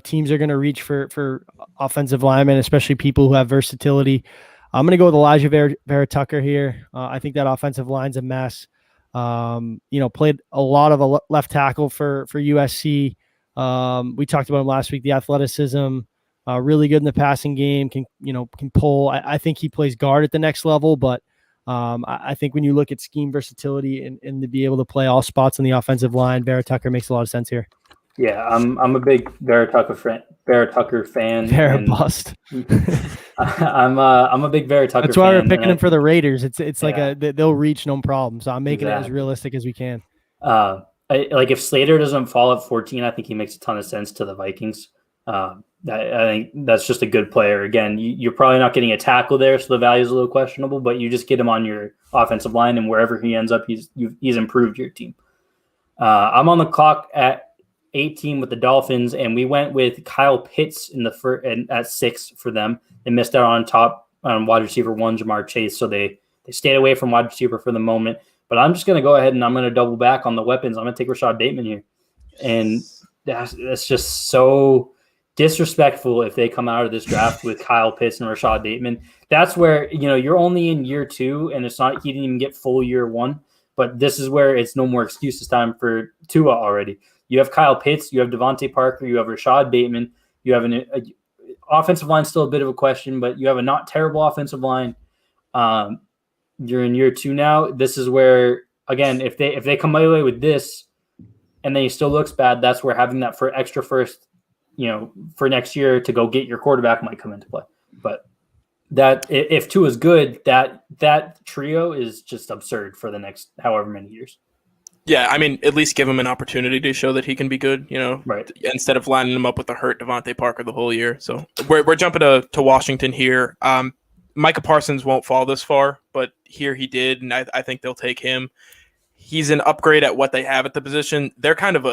teams are going to reach for offensive linemen, especially people who have versatility. I'm going to go with Elijah Vera Tucker here. I think that offensive line's a mess. Played a lot of a left tackle for USC. We talked about him last week, the athleticism, really good in the passing game, can pull. I think he plays guard at the next level, but I think when you look at scheme versatility and to be able to play all spots on the offensive line, Vera Tucker makes a lot of sense here. Yeah, I'm a big Vera Tucker fan. Vera bust. I'm a big Vera Tucker fan. That's why we're picking him for the Raiders. It's like they'll reach no problem. So I'm making it as realistic as we can. If Slater doesn't fall at 14, I think he makes a ton of sense to the Vikings. I think that's just a good player. Again, you're probably not getting a tackle there, so the value is a little questionable. But you just get him on your offensive line, and wherever he ends up, he's improved your team. I'm on the clock at 18 with the Dolphins, and we went with Kyle Pitts in the first and at 6 for them. They missed out on wide receiver 1, Jamar Chase, so they stayed away from wide receiver for the moment. But I'm just going to go ahead and I'm going to double back on the weapons. I'm going to take Rashad Bateman here, and that's just so disrespectful if they come out of this draft with Kyle Pitts and Rashad Bateman. That's where you're only in year 2, and it's not he didn't even get full year 1. But this is where it's no more excuses time for Tua already. You have Kyle Pitts, you have Devontae Parker, you have Rashad Bateman, you have an offensive line still a bit of a question, but you have a not terrible offensive line. You're in year 2 now. This is where, again, if they come away with this and then he still looks bad, that's where having that for extra first, for next year to go get your quarterback might come into play. But that if Tua is good, that trio is just absurd for the next however many years. Yeah, I mean, at least give him an opportunity to show that he can be good, right? Instead of lining him up with a hurt Devontae Parker the whole year. So we're jumping to Washington here. Micah Parsons won't fall this far, but here he did, and I think they'll take him. He's an upgrade at what they have at the position. They're kind of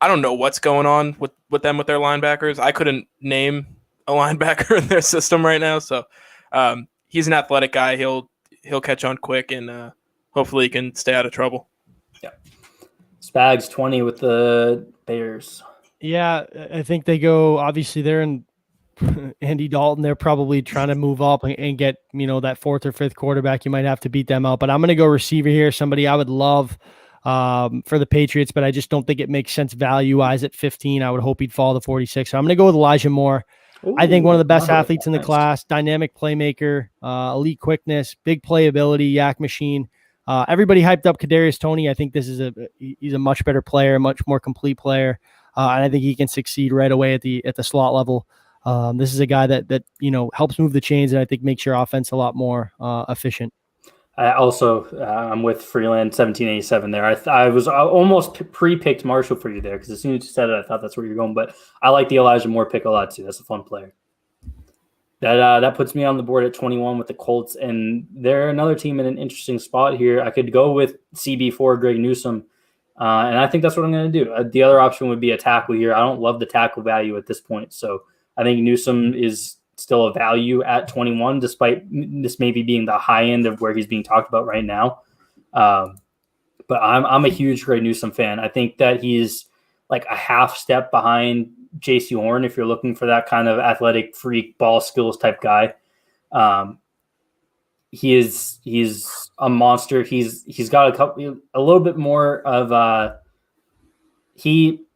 I don't know what's going on with them with their linebackers. I couldn't name a linebacker in their system right now, so He's an athletic guy. He'll catch on quick, and hopefully he can stay out of trouble. Yeah. Spags 20 with the Bears. Yeah, I think they go. Obviously, they're in Andy Dalton. They're probably trying to move up and get that fourth or fifth quarterback. You might have to beat them out, but I'm going to go receiver here. Somebody I would love for the Patriots, but I just don't think it makes sense value-wise at 15. I would hope he'd fall to 46. So I'm going to go with Elijah Moore. Ooh, I think one of the best nice. athletes in the class, dynamic playmaker, elite quickness, big playability, yak machine. Everybody hyped up Kadarius Toney. I think he's a much better player, much more complete player, and I think he can succeed right away at the slot level. This is a guy that helps move the chains, and I think makes your offense a lot more efficient. I'm with Freeland 1787 there. I was almost pre-picked Marshall for you there because as soon as you said it, I thought that's where you're going. But I like the Elijah Moore pick a lot too. That's a fun player. That puts me on the board at 21 with the Colts, and they're another team in an interesting spot here. I could go with CB4 Greg Newsome, and I think that's what I'm going to do. The other option would be a tackle here. I don't love the tackle value at this point, so I think Newsome is still a value at 21, despite this maybe being the high end of where he's being talked about right now. But I'm a huge Greg Newsome fan. I think that he's like a half step behind JC Horn if you're looking for that kind of athletic freak ball skills type guy. He's a monster. He's got a little bit more of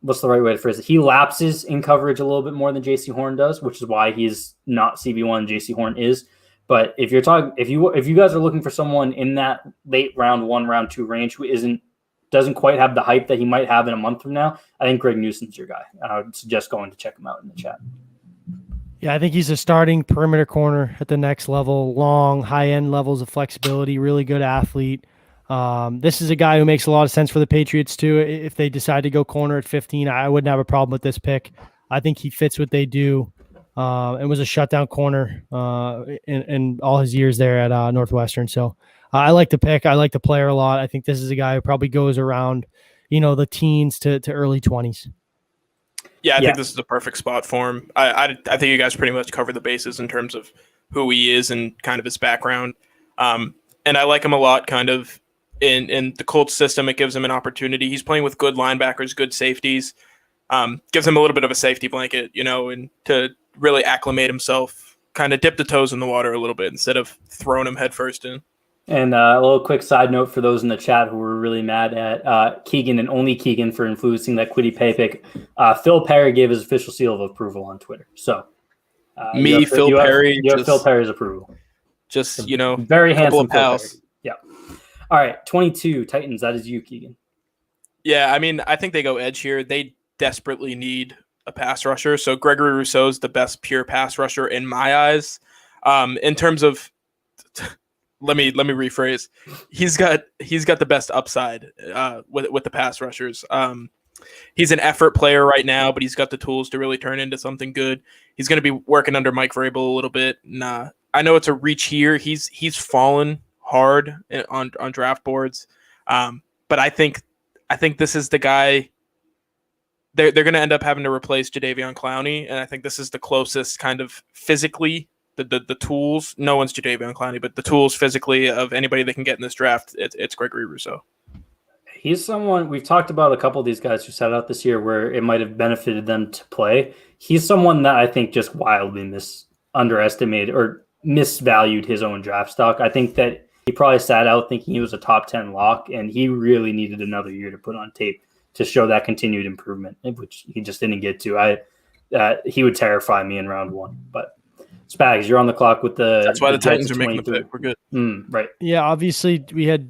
what's the right way to phrase it? He lapses in coverage a little bit more than JC Horn does, which is why he's not CB1 JC Horn is. But if you guys are looking for someone in that late round 1, round 2 range who doesn't quite have the hype that he might have in a month from now, I think Greg Newsome's your guy. I would suggest going to check him out in the chat. Yeah, I think he's a starting perimeter corner at the next level, long, high-end levels of flexibility, really good athlete. This is a guy who makes a lot of sense for the Patriots too. If they decide to go corner at 15, I wouldn't have a problem with this pick. I think he fits what they do, and was a shutdown corner in all his years there at Northwestern. So I like the pick. I like the player a lot. I think this is a guy who probably goes around, the teens to early 20s. Yeah, I think this is the perfect spot for him. I think you guys pretty much covered the bases in terms of who he is and kind of his background. And I like him a lot kind of in the Colts system. It gives him an opportunity. He's playing with good linebackers, good safeties, gives him a little bit of a safety blanket, and to really acclimate himself, kind of dip the toes in the water a little bit instead of throwing him headfirst in. And a little quick side note for those in the chat who were really mad at Keegan and only Keegan for influencing that Quiddy Pay pick. Phil Perry gave his official seal of approval on Twitter. So Phil Perry. You have Phil Perry's approval. Just, very handsome pals. Yeah. All right, 22 Titans. That is you, Keegan. Yeah, I mean, I think they go edge here. They desperately need a pass rusher. So Gregory Rousseau's the best pure pass rusher in my eyes. In terms of let me rephrase. He's got the best upside with the pass rushers. He's an effort player right now, but he's got the tools to really turn into something good. He's going to be working under Mike Vrabel a little bit. I know it's a reach here. He's fallen hard on draft boards, but I think this is the guy. They're going to end up having to replace Jadeveon Clowney, and I think this is the closest kind of physically. The tools, no one's Jadeveon Clowney, but the tools physically of anybody that can get in this draft, it's Gregory Rousseau. He's someone we've talked about a couple of these guys who sat out this year where it might have benefited them to play. He's someone that I think just wildly underestimated or misvalued his own draft stock. I think that he probably sat out thinking he was a top 10 lock, and he really needed another year to put on tape to show that continued improvement, which he just didn't get to. He would terrify me in round 1, but Spags, you're on the clock with the. That's why the Titans are making the pick. We're good. Right. Yeah, obviously we had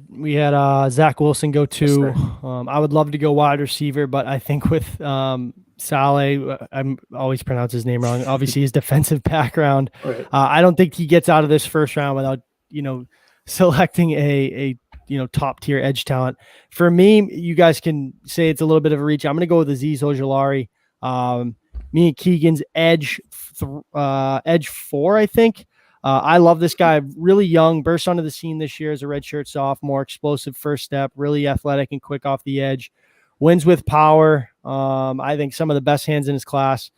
Zach Wilson go 2. Yes, I would love to go wide receiver, but I think with Saleh, I'm always pronounce his name wrong. Obviously his defensive background. Right. I don't think he gets out of this first round without selecting a top tier edge talent. For me, you guys can say it's a little bit of a reach. I'm going to go with Azeez Ojulari. Me and Keegan's edge 4, I think. I love this guy. Really young, burst onto the scene this year as a redshirt sophomore. Explosive first step, really athletic and quick off the edge. Wins with power. I think some of the best hands in his class.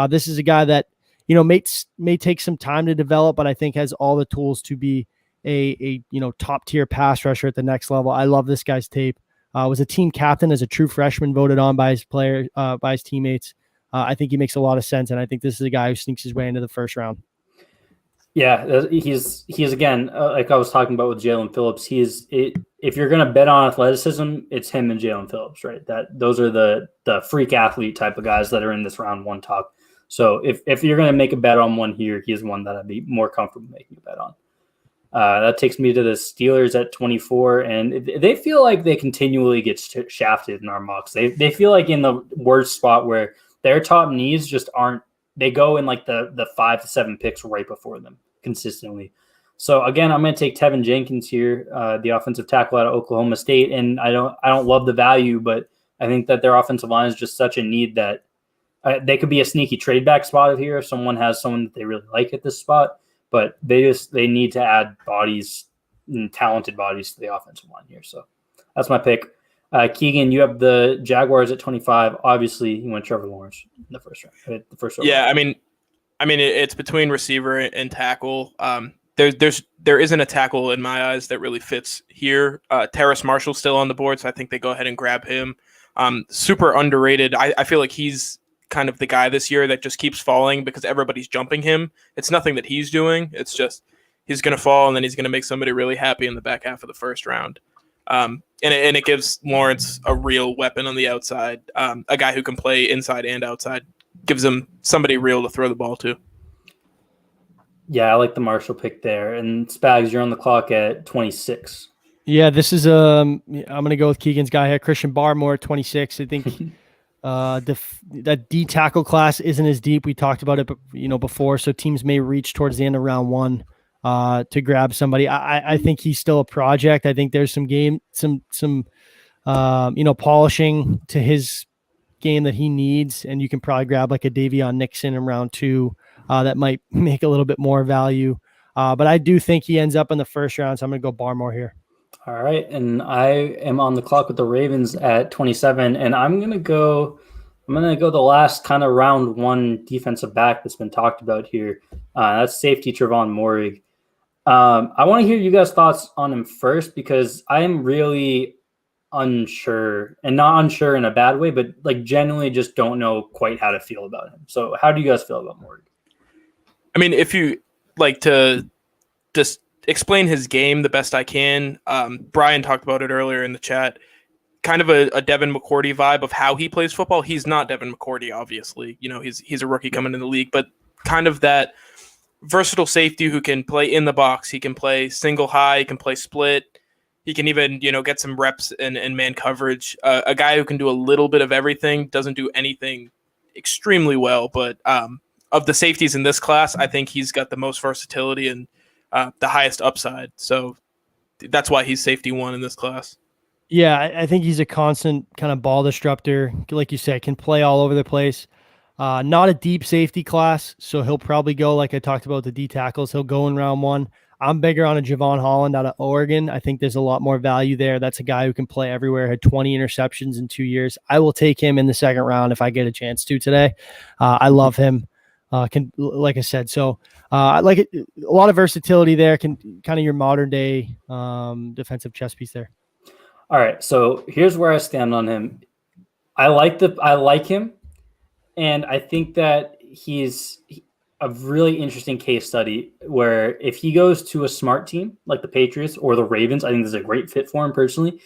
This is a guy that may take some time to develop, but I think has all the tools to be a top tier pass rusher at the next level. I love this guy's tape. Was a team captain as a true freshman, voted on by his teammates. I think he makes a lot of sense, and I think this is a guy who sneaks his way into the first round. Yeah, he's again, like I was talking about with Jalen Phillips. If you're going to bet on athleticism, it's him and Jalen Phillips, right? Those are the freak athlete type of guys that are in this round one top. So if you're going to make a bet on one here, he's one that I'd be more comfortable making a bet on. That takes me to the Steelers at 24, and they feel like they continually get shafted in our mocks. They feel like in the worst spot where their top needs just aren't. They go in like the 5 to 7 picks right before them consistently. So again, I'm going to take Tevin Jenkins here, the offensive tackle out of Oklahoma State, and I don't love the value, but I think that their offensive line is just such a need that they could be a sneaky trade back spot here if someone has someone that they really like at this spot. But they need to add bodies, talented bodies to the offensive line here. So that's my pick. Keegan, you have the Jaguars at 25. Obviously, you went Trevor Lawrence in the first round. Yeah, I mean, it's between receiver and tackle. There isn't a tackle in my eyes that really fits here. Terrace Marshall's still on the board, so I think they go ahead and grab him. Super underrated. I feel like he's kind of the guy this year that just keeps falling because everybody's jumping him. It's nothing that he's doing. It's just he's going to fall, and then he's going to make somebody really happy in the back half of the first round. And it gives Lawrence a real weapon on the outside, a guy who can play inside and outside. Gives him somebody real to throw the ball to. Yeah, I like the Marshall pick there. And Spags, you're on the clock at 26. Yeah, this is I'm going to go with Keegan's guy here, Christian Barmore, 26. I think that D tackle class isn't as deep. We talked about it, before, so teams may reach towards the end of round one to grab somebody. I think he's still a project. I think there's some polishing to his game that he needs, and you can probably grab like a Davion Nixon in round 2 that might make a little bit more value. But I do think he ends up in the first round, so I'm going to go Barmore here. All right, and I am on the clock with the Ravens at 27, and I'm gonna go the last kind of round one defensive back that's been talked about here. That's safety Trevon Moehrig. I want to hear you guys' thoughts on him first because I am really unsure, and not unsure in a bad way, but like genuinely just don't know quite how to feel about him. So, how do you guys feel about Moehrig? I mean, if you like to just explain his game the best I can. Brian talked about it earlier in the chat. Kind of a Devin McCourty vibe of how he plays football. He's not Devin McCourty, obviously. He's a rookie coming in the league, but kind of that versatile safety who can play in the box. He can play single high. He can play split. He can even, get some reps in man coverage. A guy who can do a little bit of everything, doesn't do anything extremely well, but of the safeties in this class, I think he's got the most versatility and the highest upside. So that's why he's safety 1 in this class. Yeah, I think he's a constant kind of ball disruptor. Like you said, can play all over the place. Not a deep safety class, so he'll probably go, like I talked about the D tackles, he'll go in round 1. I'm bigger on a Javon Holland out of Oregon. I think there's a lot more value there. That's a guy who can play everywhere, had 20 interceptions in 2 years. I will take him in the second round if I get a chance to today. I love him. Like I said, so I like it. A lot of versatility there. Can kind of your modern day defensive chess piece there. All right, so here's where I stand on him. I like him, and I think that he's a really interesting case study where if he goes to a smart team like the Patriots or the Ravens, I think this is a great fit for him personally.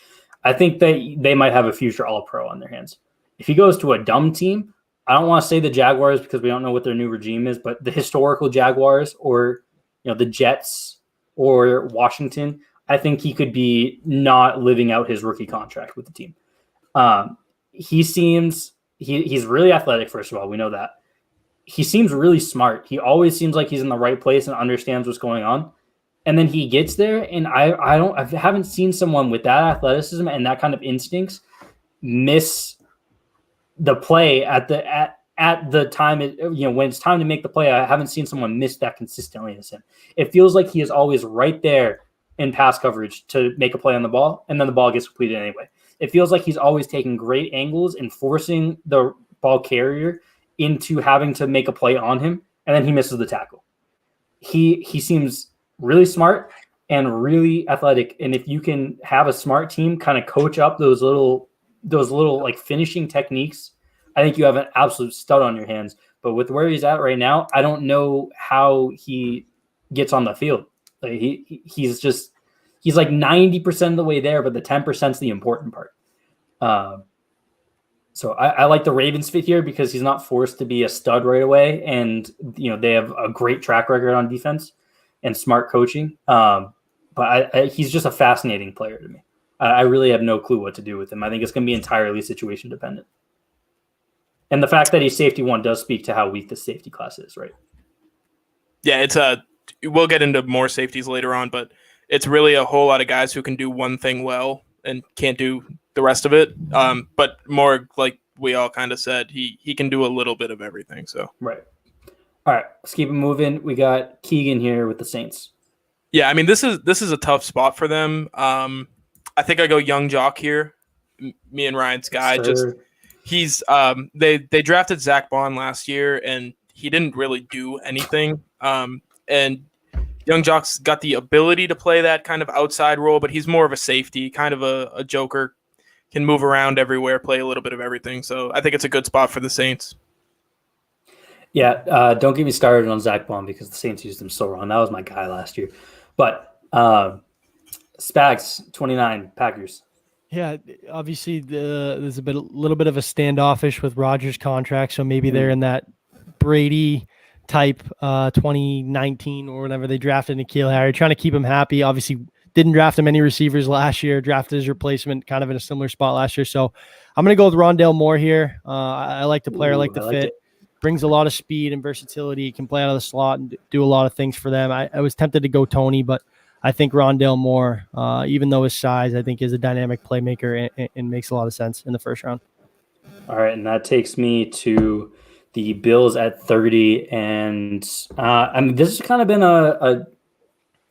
I think that they might have a future All-Pro on their hands. If he goes to a dumb team, I don't want to say the Jaguars because we don't know what their new regime is, but the historical Jaguars or the Jets or Washington, I think he could be not living out his rookie contract with the team. He's really athletic, first of all. We know that. He seems really smart. He always seems like he's in the right place and understands what's going on. And then he gets there, and I haven't seen someone with that athleticism and that kind of instincts miss the play at the time when it's time to make the play. I haven't seen someone miss that consistently as him. It feels like he is always right there in pass coverage to make a play on the ball, and then the ball gets completed anyway. It feels like he's always taking great angles and forcing the ball carrier into having to make a play on him and then he misses the tackle. He seems really smart and really athletic, and if you can have a smart team kind of coach up those little like finishing techniques, I think you have an absolute stud on your hands. But with where he's at right now, I don't know how he gets on the field. Like he's like 90% of the way there, but the 10% is the important part. So I like the Ravens fit here because he's not forced to be a stud right away, and they have a great track record on defense and smart coaching. But he's just a fascinating player to me. I really have no clue what to do with him. I think it's going to be entirely situation dependent. And the fact that he's safety one does speak to how weak the safety class is, right? Yeah, we'll get into more safeties later on, but it's really a whole lot of guys who can do one thing well and can't do the rest of it. But more like we all kind of said, he can do a little bit of everything. So right. All right, let's keep it moving. We got Keegan here with the Saints. Yeah, I mean this is a tough spot for them. I think I go young jock here. Me and Ryan's guy. He's they drafted Zach Bond last year and he didn't really do anything. And young jock's got the ability to play that kind of outside role, but he's more of a safety, kind of a joker, can move around everywhere, play a little bit of everything. So I think it's a good spot for the Saints. Yeah, don't get me started on Zach Bond because the Saints used him so wrong. That was my guy last year. But Spags, 29, Packers. Yeah, obviously there's a little bit of a standoffish with Rodgers' contract, so maybe they're in that Brady type 2019 or whenever they drafted N'Keal Harry, trying to keep him happy. Obviously didn't draft him any receivers last year, drafted his replacement kind of in a similar spot last year. So I'm going to go with Rondale Moore here. I like the player, I like the fit. Brings a lot of speed and versatility. Can play out of the slot and do a lot of things for them. I was tempted to go Tony, but I think Rondale Moore, even though his size, I think is a dynamic playmaker and makes a lot of sense in the first round. All right, and that takes me to the Bills at 30. And I mean, this has kind of been I'm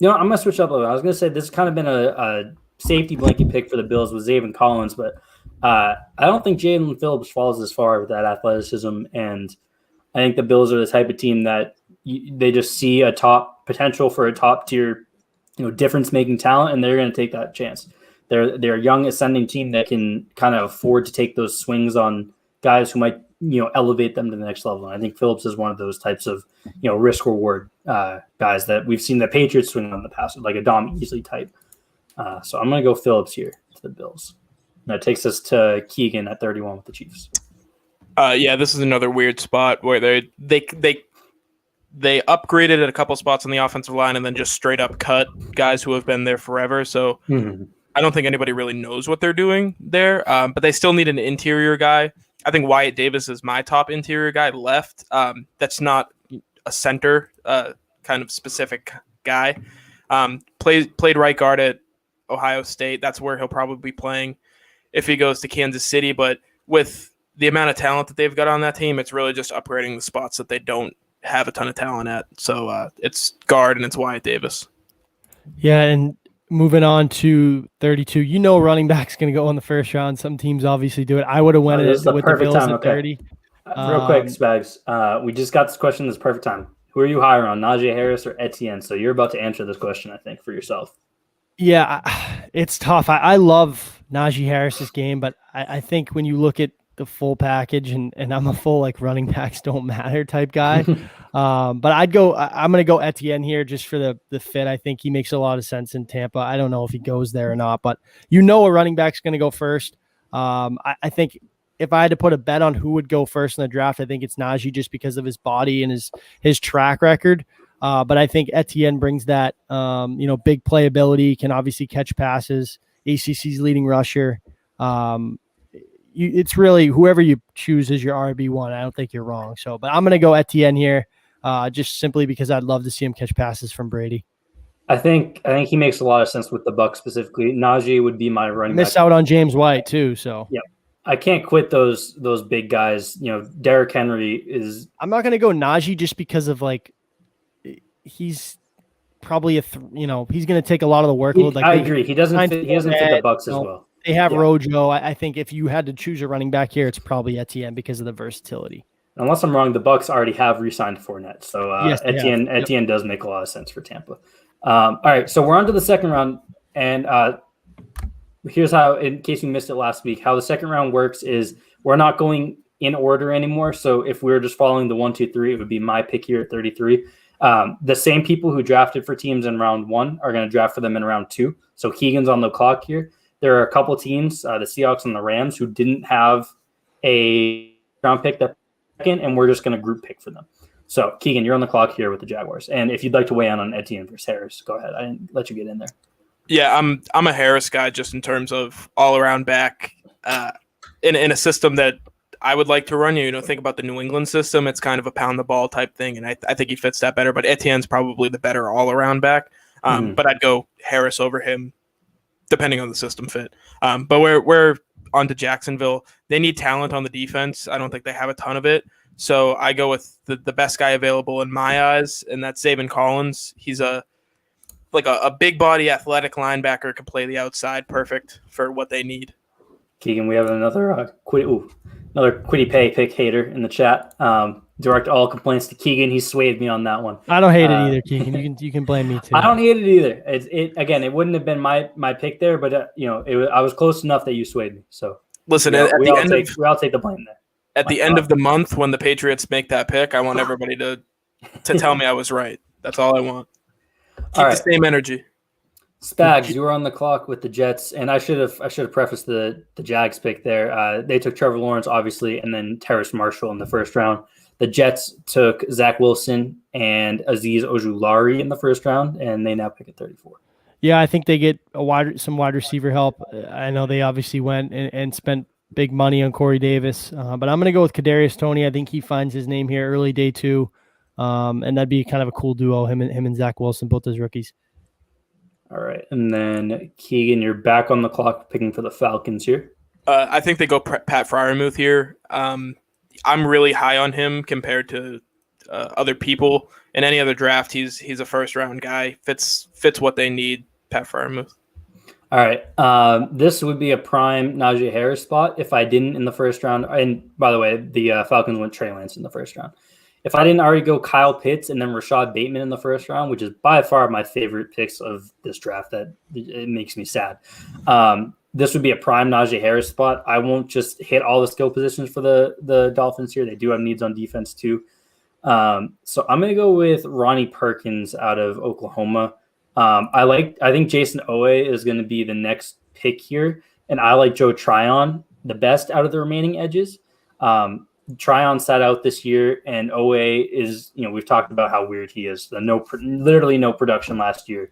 going to switch up a little. I was going to say this has kind of been a safety blanket pick for the Bills with Zaven Collins, but I don't think Jalen Phillips falls as far with that athleticism. And I think the Bills are the type of team that they just see a top potential for a top tier, difference-making talent, and they're going to take that chance. They're a young ascending team that can kind of afford to take those swings on guys who might, elevate them to the next level. And I think Phillips is one of those types of, risk-reward guys that we've seen the Patriots swing on in the past, like a Dom Easley type. So I'm going to go Phillips here to the Bills. And that takes us to Keegan at 31 with the Chiefs. Yeah, this is another weird spot where they upgraded at a couple spots on the offensive line and then just straight up cut guys who have been there forever. So I don't think anybody really knows what they're doing there, but they still need an interior guy. I think Wyatt Davis is my top interior guy left. That's not a center kind of specific guy. Played right guard at Ohio State. That's where he'll probably be playing if he goes to Kansas City. But with the amount of talent that they've got on that team, it's really just upgrading the spots that they don't have a ton of talent at. So it's guard and it's Wyatt Davis. Yeah, and moving on to 32, running back's going to go in the first round. Some teams obviously do it. I would have went with the Bills at 30. Real quick, Spags, we just got this question this perfect time. Who are you higher on, Najee Harris or Etienne? So you're about to answer this question, I think, for yourself. Yeah, it's tough. I love Najee Harris's game, but I think when you look at the full package, and I'm a full running backs don't matter type guy. But I'm going to go Etienne here just for the fit. I think he makes a lot of sense in Tampa. I don't know if he goes there or not, but a running back's going to go first. I think if I had to put a bet on who would go first in the draft, I think it's Najee just because of his body and his track record. But I think Etienne brings that, big playability, can obviously catch passes, ACC's leading rusher. It's really whoever you choose as your RB1. I don't think you're wrong. So, but I'm going to go Etienne here, just simply because I'd love to see him catch passes from Brady. I think he makes a lot of sense with the Bucs specifically. Najee would be my running back. Miss out on James White too. So yeah, I can't quit those big guys. Derrick Henry is. I'm not going to go Najee just because of he's probably he's going to take a lot of the workload. I agree. He doesn't fit the Bucs as well. They have Rojo. I think if you had to choose a running back here, it's probably Etienne because of the versatility. Unless I'm wrong, the Bucks already have re-signed Fournette, so Yes, they have. Etienne does make a lot of sense for Tampa. All right, so we're on to the second round, and here's how, in case you missed it last week, how the second round works is we're not going in order anymore. So if we were just following the 1, 2, 3, it would be my pick here at 33. The same people who drafted for teams in round 1 are going to draft for them in round 2. So Keegan's on the clock here. There are a couple teams, the Seahawks and the Rams, who didn't have a round pick that second, and we're just going to group pick for them. So Keegan, you're on the clock here with the Jaguars. And if you'd like to weigh in on Etienne versus Harris, go ahead. I didn't let you get in there. Yeah, I'm a Harris guy just in terms of all around back in a system that I would like to run. Think about the New England system. It's kind of a pound the ball type thing, and I think he fits that better. But Etienne's probably the better all around back. But I'd go Harris over him, depending on the system fit. But we're on to Jacksonville. They need talent on the defense. I don't think they have a ton of it. So I go with the best guy available in my eyes, and that's Zaven Collins. He's a big body athletic linebacker, can play the outside, perfect for what they need. Keegan, we have another Quiddy Pay pick hater in the chat. Direct all complaints to Keegan. He swayed me on that one. I don't hate it either, Keegan. You can blame me too. I don't hate it either. It wouldn't have been my pick there, but I was close enough that you swayed me. So listen, we all take the blame there. At the end of the month, when the Patriots make that pick, I want everybody to tell me I was right. That's all I want. Keep the same energy. Spags, you were on the clock with the Jets, and I should have prefaced the Jags pick there. They took Trevor Lawrence, obviously, and then Terrace Marshall in the first round. The Jets took Zach Wilson and Azeez Ojulari in the first round, and they now pick at 34. Yeah, I think they get some wide receiver help. I know they obviously went and spent big money on Corey Davis, but I'm going to go with Kadarius Toney. I think he finds his name here early day 2, and that'd be kind of a cool duo, him and Zach Wilson, both as rookies. All right, and then Keegan, you're back on the clock picking for the Falcons here. I think they go Pat Freiermuth here. I'm really high on him compared to other people. In any other draft, he's a first round guy. Fits what they need. Pat Freiermuth. All right, this would be a prime Najee Harris spot if I didn't in the first round. And by the way, the Falcons went Trey Lance in the first round. If I didn't already go Kyle Pitts and then Rashad Bateman in the first round, which is by far my favorite picks of this draft, that it makes me sad. This would be a prime Najee Harris spot. I won't just hit all the skill positions for the Dolphins here. They do have needs on defense too. So I'm going to go with Ronnie Perkins out of Oklahoma. I think Jason Owe is going to be the next pick here, and I like Joe Tryon the best out of the remaining edges. Tryon sat out this year, and Owe is, we've talked about how weird he is. Literally no production last year,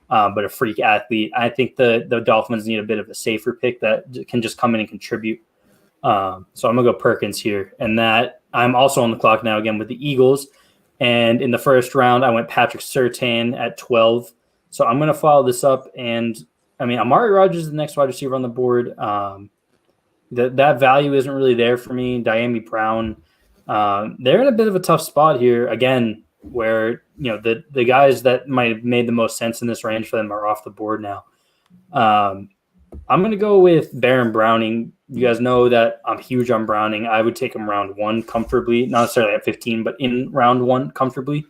but a freak athlete. I think the Dolphins need a bit of a safer pick that can just come in and contribute. So I'm gonna go Perkins here, and that I'm also on the clock now again with the Eagles. And in the first round, I went Patrick Surtain at 12. So I'm gonna follow this up, and Amari Rodgers is the next wide receiver on the board. That value isn't really there for me. Diami Brown, they're in a bit of a tough spot here again, where the guys that might have made the most sense in this range for them are off the board now. I'm going to go with Baron Browning. You guys know that I'm huge on Browning. I would take him round 1 comfortably, not necessarily at 15, but in round 1 comfortably.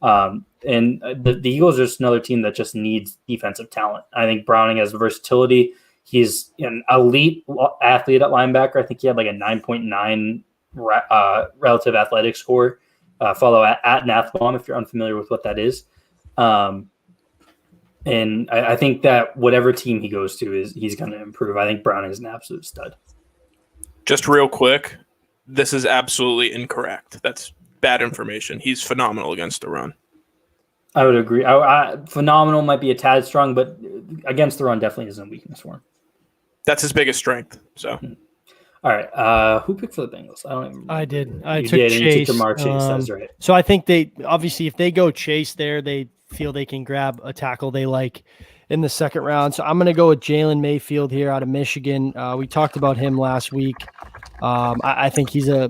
And the Eagles are just another team that just needs defensive talent. I think Browning has versatility. He's an elite athlete at linebacker. I think he had like a 9.9 relative athletic score. Follow at Nathbaum if you're unfamiliar with what that is. And I think that whatever team he goes to he's going to improve. I think Browning is an absolute stud. Just real quick, this is absolutely incorrect. That's bad information. He's phenomenal against the run. I would agree. Phenomenal might be a tad strong, but against the run definitely isn't a weakness for him. That's his biggest strength. So, all right. Who picked for the Bengals? I did. I took did, Chase. And you took Jamar Chase. That's right. So I think they obviously, if they go Chase there, they feel they can grab a tackle they like in the second round. So I'm going to go with Jalen Mayfield here out of Michigan. We talked about him last week. I think he's a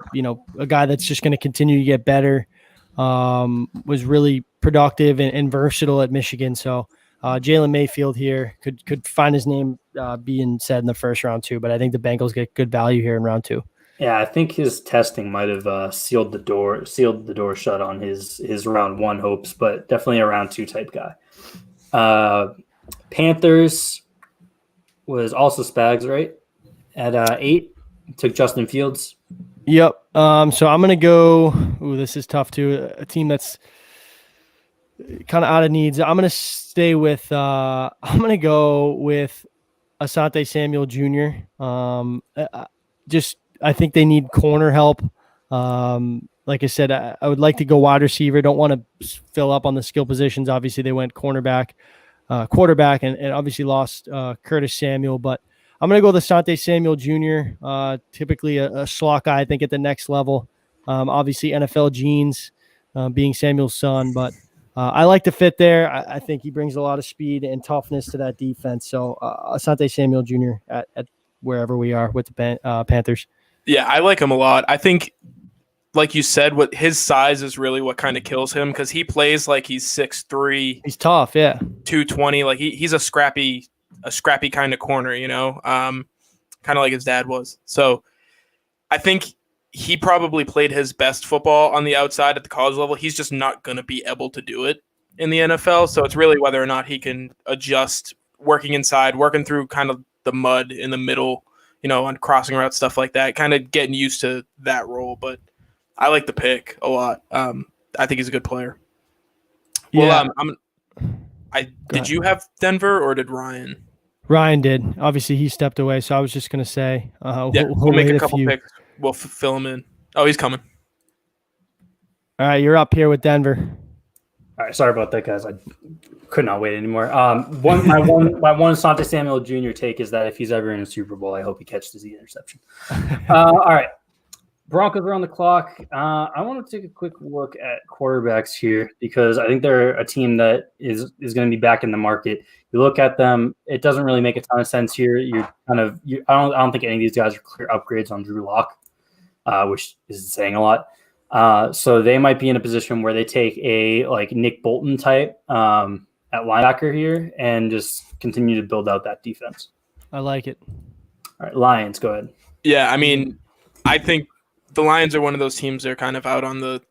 guy that's just going to continue to get better. Was really productive and versatile at Michigan. So Jalen Mayfield here could find his name being said in the first round too. But I think the Bengals get good value here in round 2. Yeah, I think his testing might have sealed the door shut on his round one hopes, but definitely a round two type guy. Panthers was also Spags, right? At 8, took Justin Fields. Yep. So I'm gonna go. Ooh, this is tough too. A team that's kind of out of needs. I'm gonna stay with. I'm gonna go with Asante Samuel Jr. Just I think they need corner help. Like I said, I would like to go wide receiver. Don't want to fill up on the skill positions. Obviously, they went cornerback, quarterback, and obviously lost Curtis Samuel. But I'm going to go with Asante Samuel Jr., typically a slot guy, I think, at the next level. Obviously, NFL genes, being Samuel's son. But I like the fit there. I think he brings a lot of speed and toughness to that defense. So Asante Samuel Jr. at wherever we are with the Panthers. Yeah, I like him a lot. I think, like you said, what his size is really what kind of kills him because he plays like he's 6'3". He's tough, yeah. 220. Like he's a scrappy kind of corner, kind of like his dad was. So I think he probably played his best football on the outside at the college level. He's just not going to be able to do it in the NFL. So it's really whether or not he can adjust working inside, working through kind of the mud in the middle, on crossing routes, stuff like that, kind of getting used to that role. But I like the pick a lot. I think he's a good player. Yeah. Well, did you have Denver or did Ryan? Ryan did. Obviously, he stepped away, so I was just going to say we'll make a couple picks. We'll fill him in. Oh, he's coming. All right, you're up here with Denver. All right, sorry about that, guys. I could not wait anymore. My one Asante Samuel Jr. take is that if he's ever in a Super Bowl, I hope he catches the interception. All right. Broncos are on the clock. I want to take a quick look at quarterbacks here because I think they're a team that is going to be back in the market. You look at them; it doesn't really make a ton of sense here. I don't think any of these guys are clear upgrades on Drew Lock, which is saying a lot. So they might be in a position where they take a like Nick Bolton type at linebacker here and just continue to build out that defense. I like it. All right, Lions, go ahead. Yeah, I mean, I think the Lions are one of those teams that are kind of out on the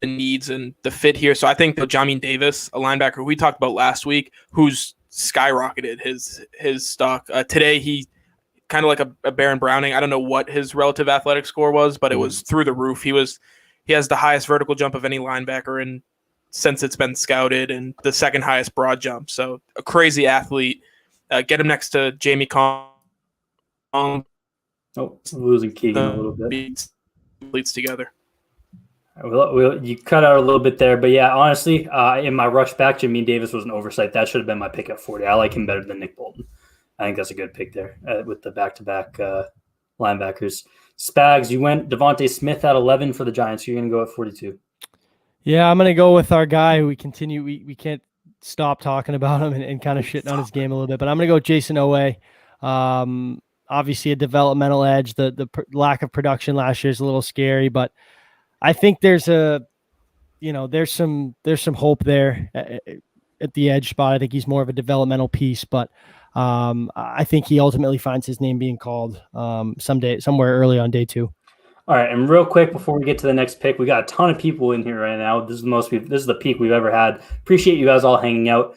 needs and the fit here. So I think Jamin Davis, a linebacker who we talked about last week, who's skyrocketed his stock. Today he kind of like a Baron Browning. I don't know what his relative athletic score was, but it was through the roof. He has the highest vertical jump of any linebacker and since it's been scouted and the second highest broad jump. So a crazy athlete. Get him next to Jamie Kong. Oh, losing Keegan a little bit. Leads together. You cut out a little bit there, but yeah, honestly, in my rush back, Jamin Davis was an oversight. That should have been my pick at 40. I like him better than Nick Bolton. I think that's a good pick there with the back-to-back linebackers. Spags, you went Devontae Smith at 11 for the Giants. You're going to go at 42. Yeah, I'm going to go with our guy. We continue. We can't stop talking about him and kind of shitting on his game a little bit, but I'm going to go Jason Owe. Obviously a developmental edge. The lack of production last year is a little scary, but I think there's some hope there at the edge spot. I think he's more of a developmental piece, but I think he ultimately finds his name being called somewhere early on day 2. All right, and real quick before we get to the next pick, we got a ton of people in here right now. This is the peak we've ever had. Appreciate you guys all hanging out.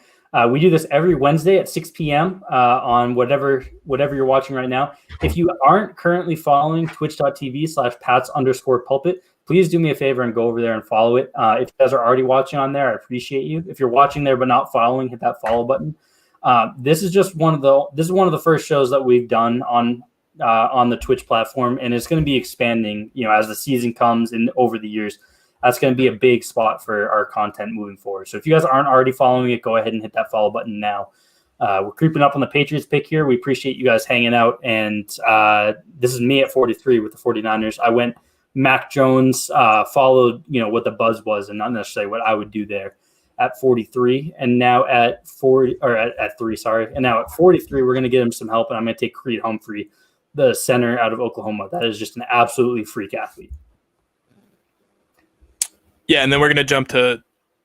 We do this every Wednesday at 6 p.m. On whatever you're watching right now. If you aren't currently following twitch.tv/Pats_Pulpit, please do me a favor and go over there and follow it. If you guys are already watching on there, I appreciate you. If you're watching there but not following, hit that follow button. This is one of the first shows that we've done on the Twitch platform, and it's going to be expanding, as the season comes and over the years. That's going to be a big spot for our content moving forward. So if you guys aren't already following it, go ahead and hit that follow button now. We're creeping up on the Patriots pick here. We appreciate you guys hanging out. And this is me at 43 with the 49ers. I went Mac Jones, followed, what the buzz was and not necessarily what I would do there at 43. And now at 40 or at 3, sorry. And now at 43, we're going to get him some help. And I'm going to take Creed Humphrey, the center out of Oklahoma. That is just an absolutely freak athlete. Yeah, and then we're going to jump to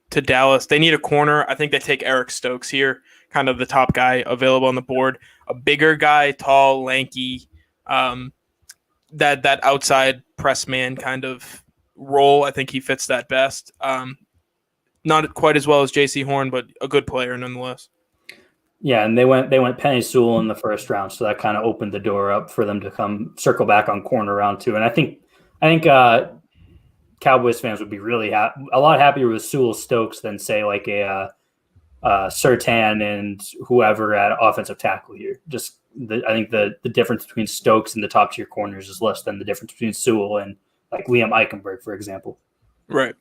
Dallas. They need a corner. I think they take Eric Stokes here, kind of the top guy available on the board. A bigger guy, tall, lanky, that outside press man kind of role. I think he fits that best. Not quite as well as J.C. Horn, but a good player nonetheless. Yeah, and they went Penny Sewell in the first round, so that kind of opened the door up for them to come circle back on corner round 2. And I think Cowboys fans would be really a lot happier with Sewell Stokes than say like a Surtain and whoever at offensive tackle here. I think the difference between Stokes and the top tier corners is less than the difference between Sewell and like Liam Eichenberg, for example. Right.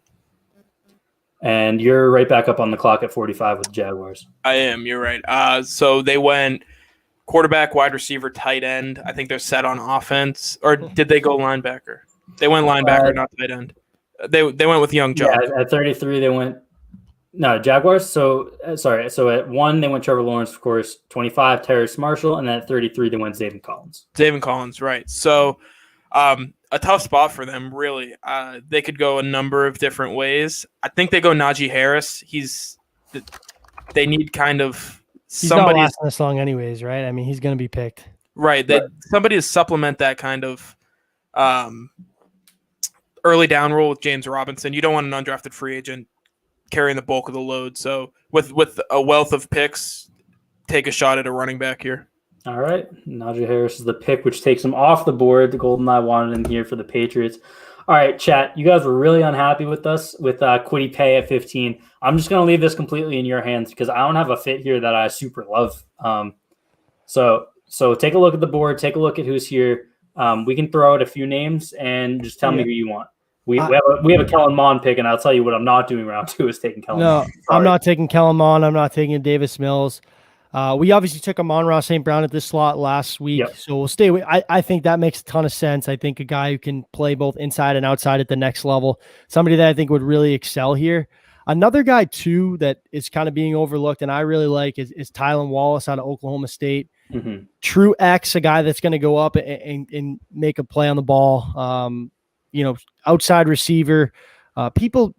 And you're right back up on the clock at 45 with Jaguars. I am. You're right. So they went quarterback, wide receiver, tight end. I think they're set on offense. Or did they go linebacker? They went linebacker, not tight end. They went with Young Joe. Yeah, at 33 they went Jaguars. So So at 1 they went Trevor Lawrence, of course. 25 Terrace Marshall, and then at 33 they went Zaven Collins. Zaven Collins, right? So a tough spot for them, really. They could go a number of different ways. I think they go Najee Harris. They need kind of somebody. He's not lasting this long, anyways, right? I mean, he's going to be picked, right? Somebody to supplement that kind of early down role with James Robinson. You don't want an undrafted free agent carrying the bulk of the load. So with a wealth of picks, take a shot at a running back here. All right. Najee Harris is the pick, which takes him off the board. The Golden Eye wanted him here for the Patriots. All right, chat. You guys were really unhappy with us with Kwity Paye at 15. I'm just going to leave this completely in your hands because I don't have a fit here that I super love. So take a look at the board. Take a look at who's here. We can throw out a few names and just tell me who you want. We have a Kellen Mond pick, and I'll tell you what I'm not doing round 2 is taking Kellen Mond. No, I'm not taking Kellen Mond. I'm not taking Davis Mills. We obviously took Amon-Ra St. Brown at this slot last week, so we'll stay with. I think that makes a ton of sense. I think a guy who can play both inside and outside at the next level, somebody that I think would really excel here. Another guy, too, that is kind of being overlooked and I really like is Tylan Wallace out of Oklahoma State. Mm-hmm. True X, a guy that's going to go up and make a play on the ball. Outside receiver. People,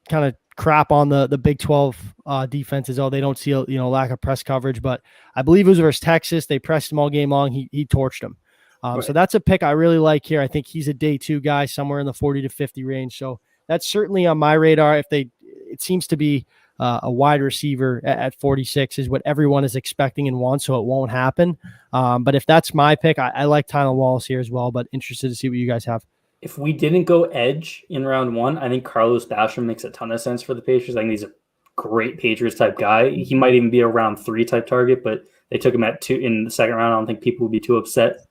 kind of crap on the Big 12 defenses. They don't see a lack of press coverage, but I believe it was versus Texas. They pressed him all game long. He torched him. Right. So that's a pick I really like here. I think he's a day 2 guy somewhere in the 40 to 50 range. So that's certainly on my radar. It seems to be a wide receiver at 46 is what everyone is expecting and wants, so it won't happen. But if that's my pick, I like Tylan Wallace here as well, but interested to see what you guys have. If we didn't go edge in round 1, I think Carlos Basham makes a ton of sense for the Patriots. I think he's a great Patriots type guy. He might even be a round 3 type target, but they took him at 2 in the second round. I don't think people would be too upset.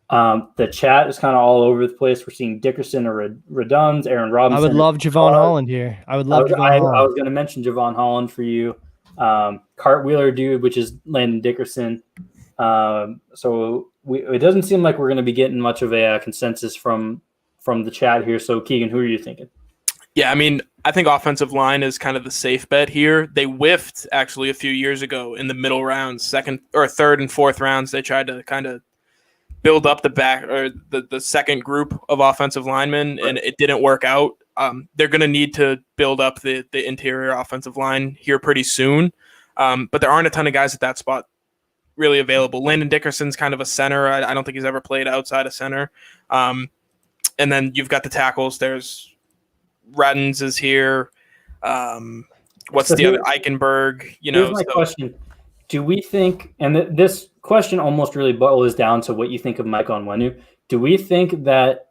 The chat is kind of all over the place. We're seeing Dickerson or Reduns, Aaron Robinson. I would love Javon Holland here. I was going to mention Javon Holland for you. Cartwheeler dude, which is Landon Dickerson. So it doesn't seem like we're going to be getting much of a consensus from the chat here. So Keegan, who are you thinking? Yeah, I mean, I think offensive line is kind of the safe bet here. They whiffed actually a few years ago in the middle rounds, second or third and fourth rounds. They tried to kind of build up the back or the second group of offensive linemen, and it didn't work out. They're going to need to build up the interior offensive line here pretty soon. But there aren't a ton of guys at that spot really available. Landon Dickerson's kind of a center. I don't think he's ever played outside of center. And then you've got the tackles. There's Reddens is here. What's the other? Eichenberg. Here's my question. Do we think, and this question almost really boils down to what you think of Mike Onwenu. Do we think that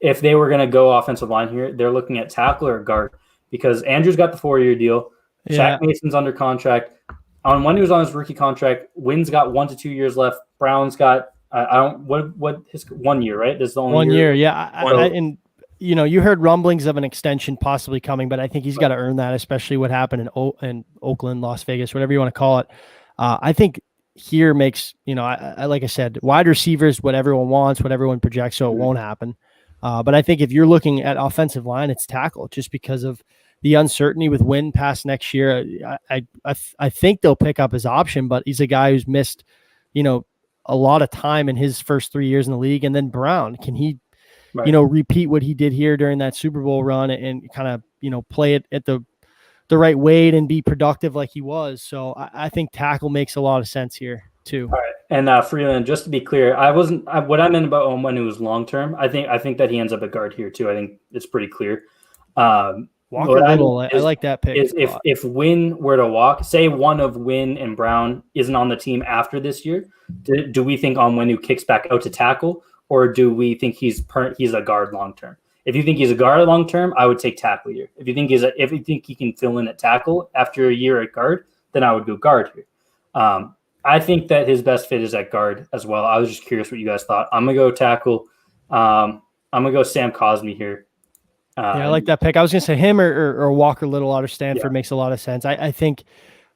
if they were going to go offensive line here, they're looking at tackle or guard? Because Andrew's got the 4-year deal. Yeah. Shaq Mason's under contract. Onwenu's on his rookie contract. Wynn's got 1 to 2 years left. Brown's got his 1 year, right? This is the only 1 year. Yeah. You heard rumblings of an extension possibly coming, but I think he's got to earn that, especially what happened in Oakland, Las Vegas, whatever you want to call it. I think here makes, I like I said, wide receivers, what everyone wants, what everyone projects, so it won't happen. But I think if you're looking at offensive line, it's tackle just because of the uncertainty with Wynn past next year. I think they'll pick up his option, but he's a guy who's missed, a lot of time in his first 3 years in the league. And then Brown, can he, repeat what he did here during that Super Bowl run and kind of, play it at the right weight and be productive like he was. So I think tackle makes a lot of sense here too. All right. And Freeland, just to be clear, what I meant about Onwenu was long term. I think that he ends up at guard here too. I think it's pretty clear. Walker Little, I like that pick. Is if Wynn were to walk, say one of Wynn and Brown isn't on the team after this year, do we think Onwenu kicks back out to tackle, or do we think he's a guard long term? If you think he's a guard long term, I would take tackle here. If you think he can fill in at tackle after a year at guard, then I would go guard here. I think that his best fit is at guard as well. I was just curious what you guys thought. I'm gonna go tackle. I'm gonna go Sam Cosmi here. I like that pick. I was gonna say him or Walker Little out of Stanford makes a lot of sense. I think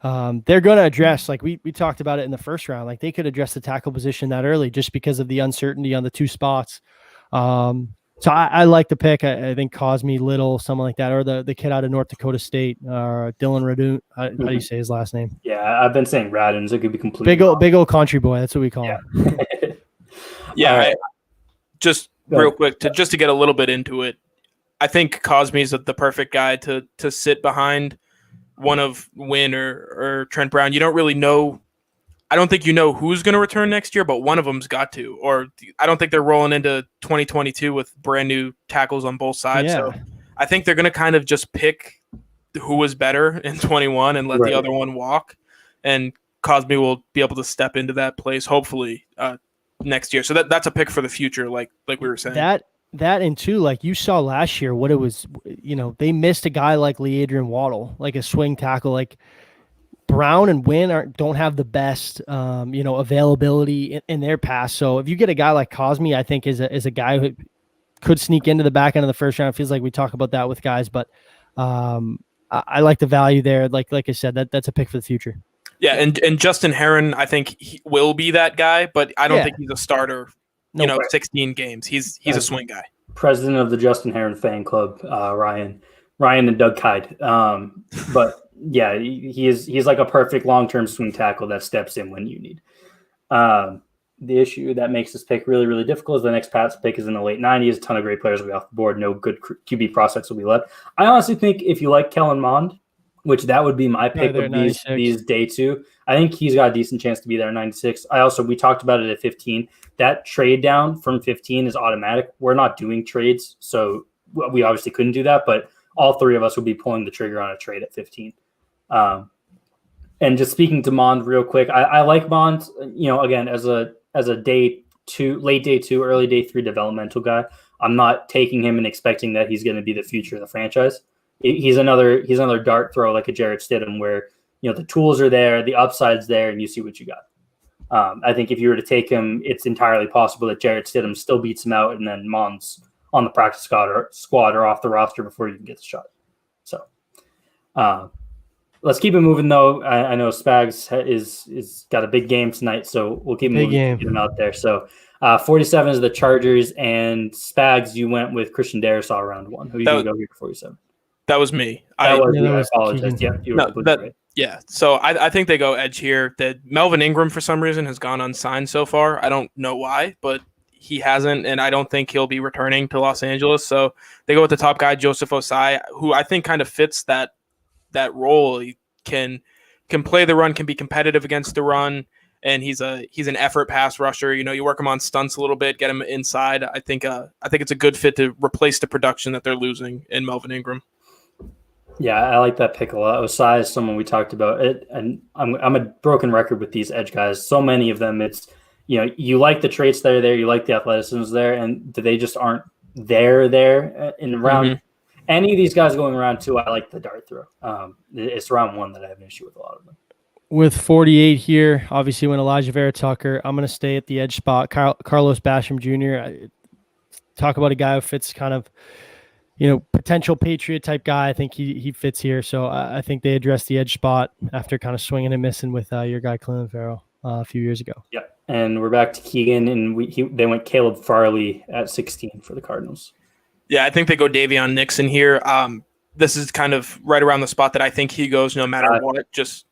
they're going to address, like we talked about it in the first round, like they could address the tackle position that early just because of the uncertainty on the two spots. So I like the pick. I think Cosme Little, someone like that, or the kid out of North Dakota State, Dylan Radun. How do you say his last name? Yeah, I've been saying Radunz. It could be completely big old country boy. That's what we call him. Yeah, just real quick to get a little bit into it. I think Cosme's the perfect guy to sit behind one of Wynn or Trent Brown. You don't really know. I don't think you know who's going to return next year, but one of them's got to. Or I don't think they're rolling into 2022 with brand new tackles on both sides. Yeah. So I think they're going to kind of just pick who was better in 21 and let the other one walk. And Cosme will be able to step into that place hopefully next year. So that's a pick for the future, like we were saying. That and two, like you saw last year, what it was, they missed a guy like Le'Adrian Waddle, like a swing tackle. Like Brown and Wynn don't have the best, availability in their pass. So if you get a guy like Cosme, I think is a guy who could sneak into the back end of the first round. It feels like we talk about that with guys, but I like the value there. Like I said, that's a pick for the future. Yeah, and Justin Herron, I think he will be that guy, but I don't think he's a starter. 16 games. He's a swing guy. President of the Justin Herron fan club, Ryan and Doug Kide. But yeah, he's like a perfect long-term swing tackle that steps in when you need. The issue that makes this pick really, really difficult is the next Pats pick is in the late 90s. A ton of great players will be off the board. No good QB prospects will be left. I honestly think if you like Kellen Mond, which that would be my pick of these day two, I think he's got a decent chance to be there at 96. We talked about it at 15. That trade down from 15 is automatic. We're not doing trades, so we obviously couldn't do that, but all three of us would be pulling the trigger on a trade at 15. And just speaking to Mond real quick, I like Mond, again, as a late day 2, early day 3 developmental guy. I'm not taking him and expecting that he's going to be the future of the franchise. He's another dart throw like a Jarrett Stidham where, the tools are there, the upside's there, and you see what you got. I think if you were to take him, it's entirely possible that Jarrett Stidham still beats him out, and then Mond's on the practice squad or off the roster before you can get the shot. So let's keep it moving, though. I know Spags is got a big game tonight, so we'll keep moving. Get him out there. So 47 is the Chargers, and Spags, you went with Christian Darrisaw round 1. Who are you going to go here for 47? That was me. I apologize. Yeah, you were right. Yeah, so I think they go edge here. That Melvin Ingram, for some reason, has gone unsigned so far. I don't know why, but he hasn't, and I don't think he'll be returning to Los Angeles. So they go with the top guy, Joseph Osai, who I think kind of fits that role. He can play the run, can be competitive against the run, and he's an effort pass rusher. You work him on stunts a little bit, get him inside. I think it's a good fit to replace the production that they're losing in Melvin Ingram. Yeah, I like that pick a lot. Osai is someone we talked about it, and I'm a broken record with these edge guys. So many of them, it's you like the traits that are there, you like the athleticism there, and they just aren't there in round. Mm-hmm. Any of these guys going around 2, I like the dart throw. It's round 1 that I have an issue with a lot of them. With 48 here, obviously when Elijah Vera Tucker, I'm going to stay at the edge spot. Carlos Basham Jr. Talk about a guy who fits kind of. Potential Patriot type guy. I think he fits here. So I think they addressed the edge spot after kind of swinging and missing with your guy Clelin Ferrell a few years ago. Yeah, and we're back to Keegan, and they went Caleb Farley at 16 for the Cardinals. Yeah, I think they go Davion Nixon here. This is kind of right around the spot that I think he goes no matter what. Just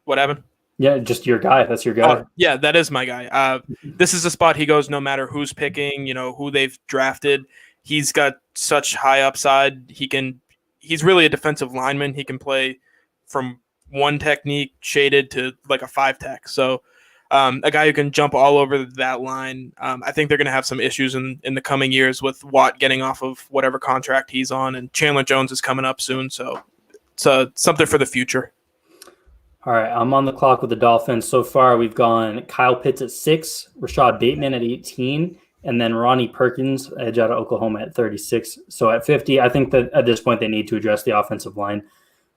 what happened? Yeah, just your guy. That's your guy. Yeah, that is my guy. This is the spot he goes no matter who's picking, who they've drafted. He's got such high upside. He's really a defensive lineman. He can play from one technique shaded to like a 5 tech. So a guy who can jump all over that line. I think they're going to have some issues in the coming years with Watt getting off of whatever contract he's on, and Chandler Jones is coming up soon, so it's something for the future. All right, I'm on the clock with the Dolphins. So far, we've gone Kyle Pitts at 6, Rashad Bateman at 18, and then Ronnie Perkins, edge out of Oklahoma, at 36. So at 50, I think that at this point they need to address the offensive line.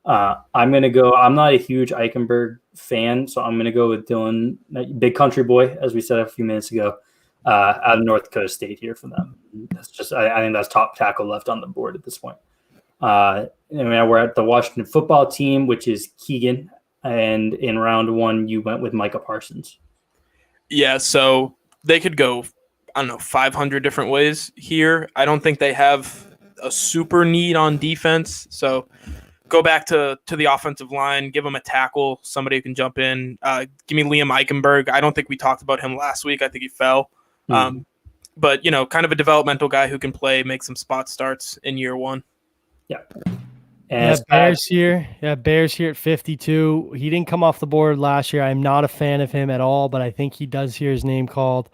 I'm going to go – I'm not a huge Eichenberg fan, so I'm going to go with Dylan, big country boy, as we said a few minutes ago, out of North Dakota State here for them. That's just – I think that's top tackle left on the board at this point. We're at the Washington football team, which is Keegan. And in round 1, you went with Micah Parsons. Yeah, so they could go, 500 different ways here. I don't think they have a super need on defense. So go back to the offensive line, give them a tackle, somebody who can jump in. Give me Liam Eichenberg. I don't think we talked about him last week. I think he fell. But, kind of a developmental guy who can play, make some spot starts in year 1. Yeah. Bears here. Yeah, Bears here at 52. He didn't come off the board last year. I'm not a fan of him at all, but I think he does hear his name called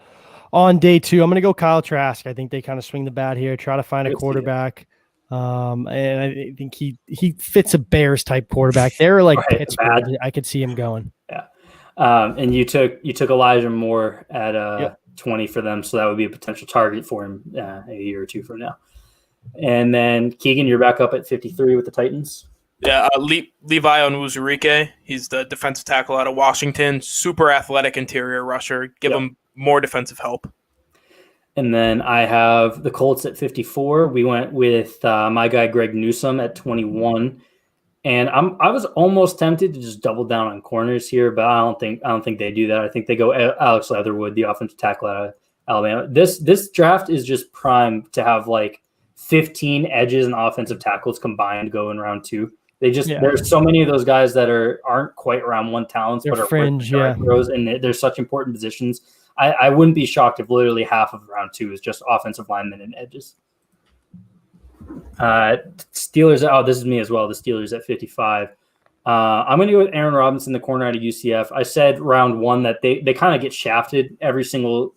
on day 2. I'm going to go Kyle Trask. I think they kind of swing the bat here, try to find a quarterback. And I think he fits a Bears type quarterback. They're like Pittsburgh. I could see him going. Yeah. And you took Elijah Moore at 20 for them, so that would be a potential target for him a year or two from now. And then, Keegan, you're back up at 53 with the Titans. Yeah, Levi Onwuzurike. He's the defensive tackle out of Washington. Super athletic interior rusher. Give him more defensive help. And then I have the Colts at 54. We went with my guy Greg Newsome at 21. And I was almost tempted to just double down on corners here, but I don't think they do that. I think they go Alex Leatherwood, the offensive tackle out of Alabama. This draft is just primed to have like 15 edges and offensive tackles combined go in round 2. There's so many of those guys that aren't quite round 1 talents, but are fringe, throws, and they're such important positions. I wouldn't be shocked if literally half of round 2 is just offensive linemen and edges. Steelers. This is me as well. The Steelers at 55. I'm going to go with Aaron Robinson, the corner out of UCF. I said round 1 that they kind of get shafted every single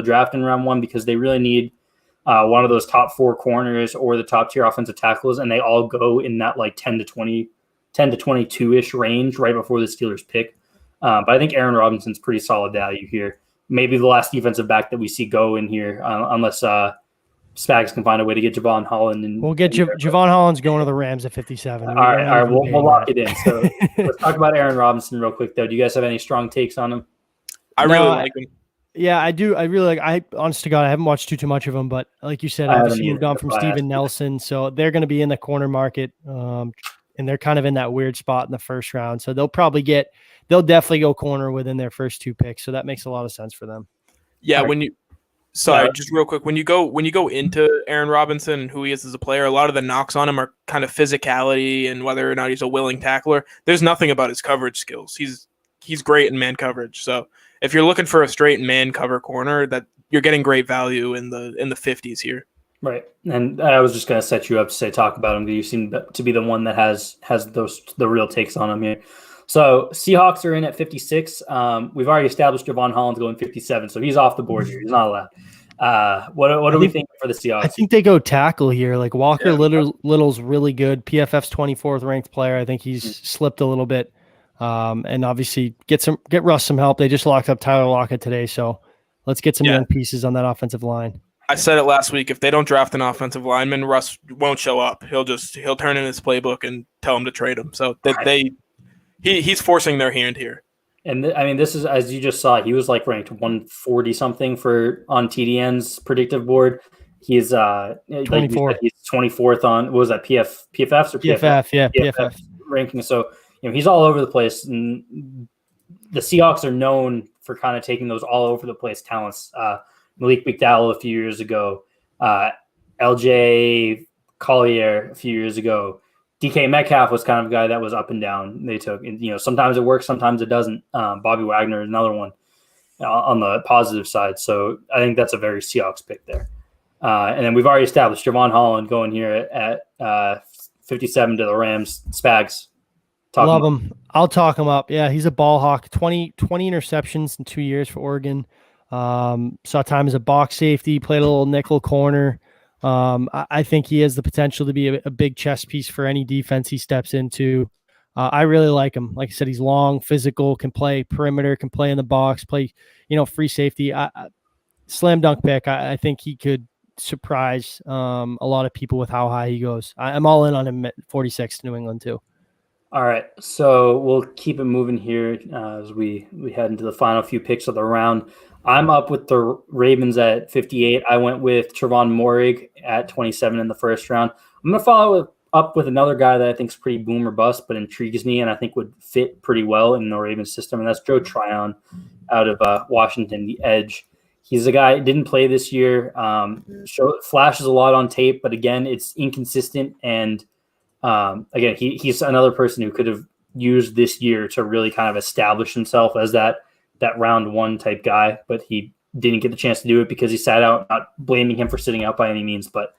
draft in round 1 because they really need one of those top 4 corners or the top tier offensive tackles, and they all go in that like 10 to 22-ish range right before the Steelers pick. But I think Aaron Robinson's pretty solid value here. Maybe the last defensive back that we see go in here, unless Spags can find a way to get Javon Holland. We'll get Javon Holland's going to the Rams at 57. All right, we'll lock it in. So let's talk about Aaron Robinson real quick, though. Do you guys have any strong takes on him? I really like him. Yeah, I do. I really like. Honest to God, I haven't watched too much of them, but like you said, obviously you've gone from Steven Nelson, so they're going to be in the corner market, and they're kind of in that weird spot in the first round. So they'll definitely go corner within their first 2 picks. So that makes a lot of sense for them. Yeah, just real quick, when you go into Aaron Robinson and who he is as a player, a lot of the knocks on him are kind of physicality and whether or not he's a willing tackler. There's nothing about his coverage skills. He's great in man coverage. So if you're looking for a straight man cover corner, that you're getting great value in the 50s here. Right. And I was just going to set you up to talk about him because you seem to be the one that has the real takes on him here. So Seahawks are in at 56. We've already established Javon Holland's going 57, so he's off the board here. He's not allowed. What are we thinking for the Seahawks? I think they go tackle here. Like Walker Little's really good. PFF's 24th ranked player. I think he's slipped a little bit. And obviously get Russ some help. They just locked up Tyler Lockett today, so let's get some young pieces on that offensive line. I said it last week. If they don't draft an offensive lineman, Russ won't show up. He'll turn in his playbook and tell them to trade him. So he's forcing their hand here. And this is, as you just saw, he was like ranked 140 something on TDN's predictive board. He's 24. He's 24th on, what was that, PFF's or PFF? Yeah, PFF ranking. So he's all over the place, and the Seahawks are known for kind of taking those all over the place talents. Malik McDowell a few years ago, LJ Collier a few years ago. DK Metcalf was kind of a guy that was up and down. They took, sometimes it works, sometimes it doesn't. Bobby Wagner is another one on the positive side. So I think that's a very Seahawks pick there. And then we've already established Javon Holland going here at 57 to the Rams. Spags, Love him. I'll talk him up. Yeah, he's a ball hawk. 20 interceptions in 2 years for Oregon. Saw time as a box safety, played a little nickel corner. I think he has the potential to be a big chess piece for any defense he steps into. I really like him. Like I said, he's long, physical, can play perimeter, can play in the box, play, free safety. Slam dunk pick. I think he could surprise a lot of people with how high he goes. I'm all in on him at 46 to New England too. All right, so we'll keep it moving here as we head into the final few picks of the round. I'm up with the Ravens at 58. I went with Trevon Moehrig at 27 in the first round. I'm going to follow up with another guy that I think is pretty boom or bust, but intrigues me and I think would fit pretty well in the Ravens system, and that's Joe Tryon out of Washington, the edge. He's a guy didn't play this year. Flashes a lot on tape, but again, it's inconsistent. And again, he's another person who could have used this year to really kind of establish himself as that round one type guy, but he didn't get the chance to do it because he sat out. Not blaming him for sitting out by any means, but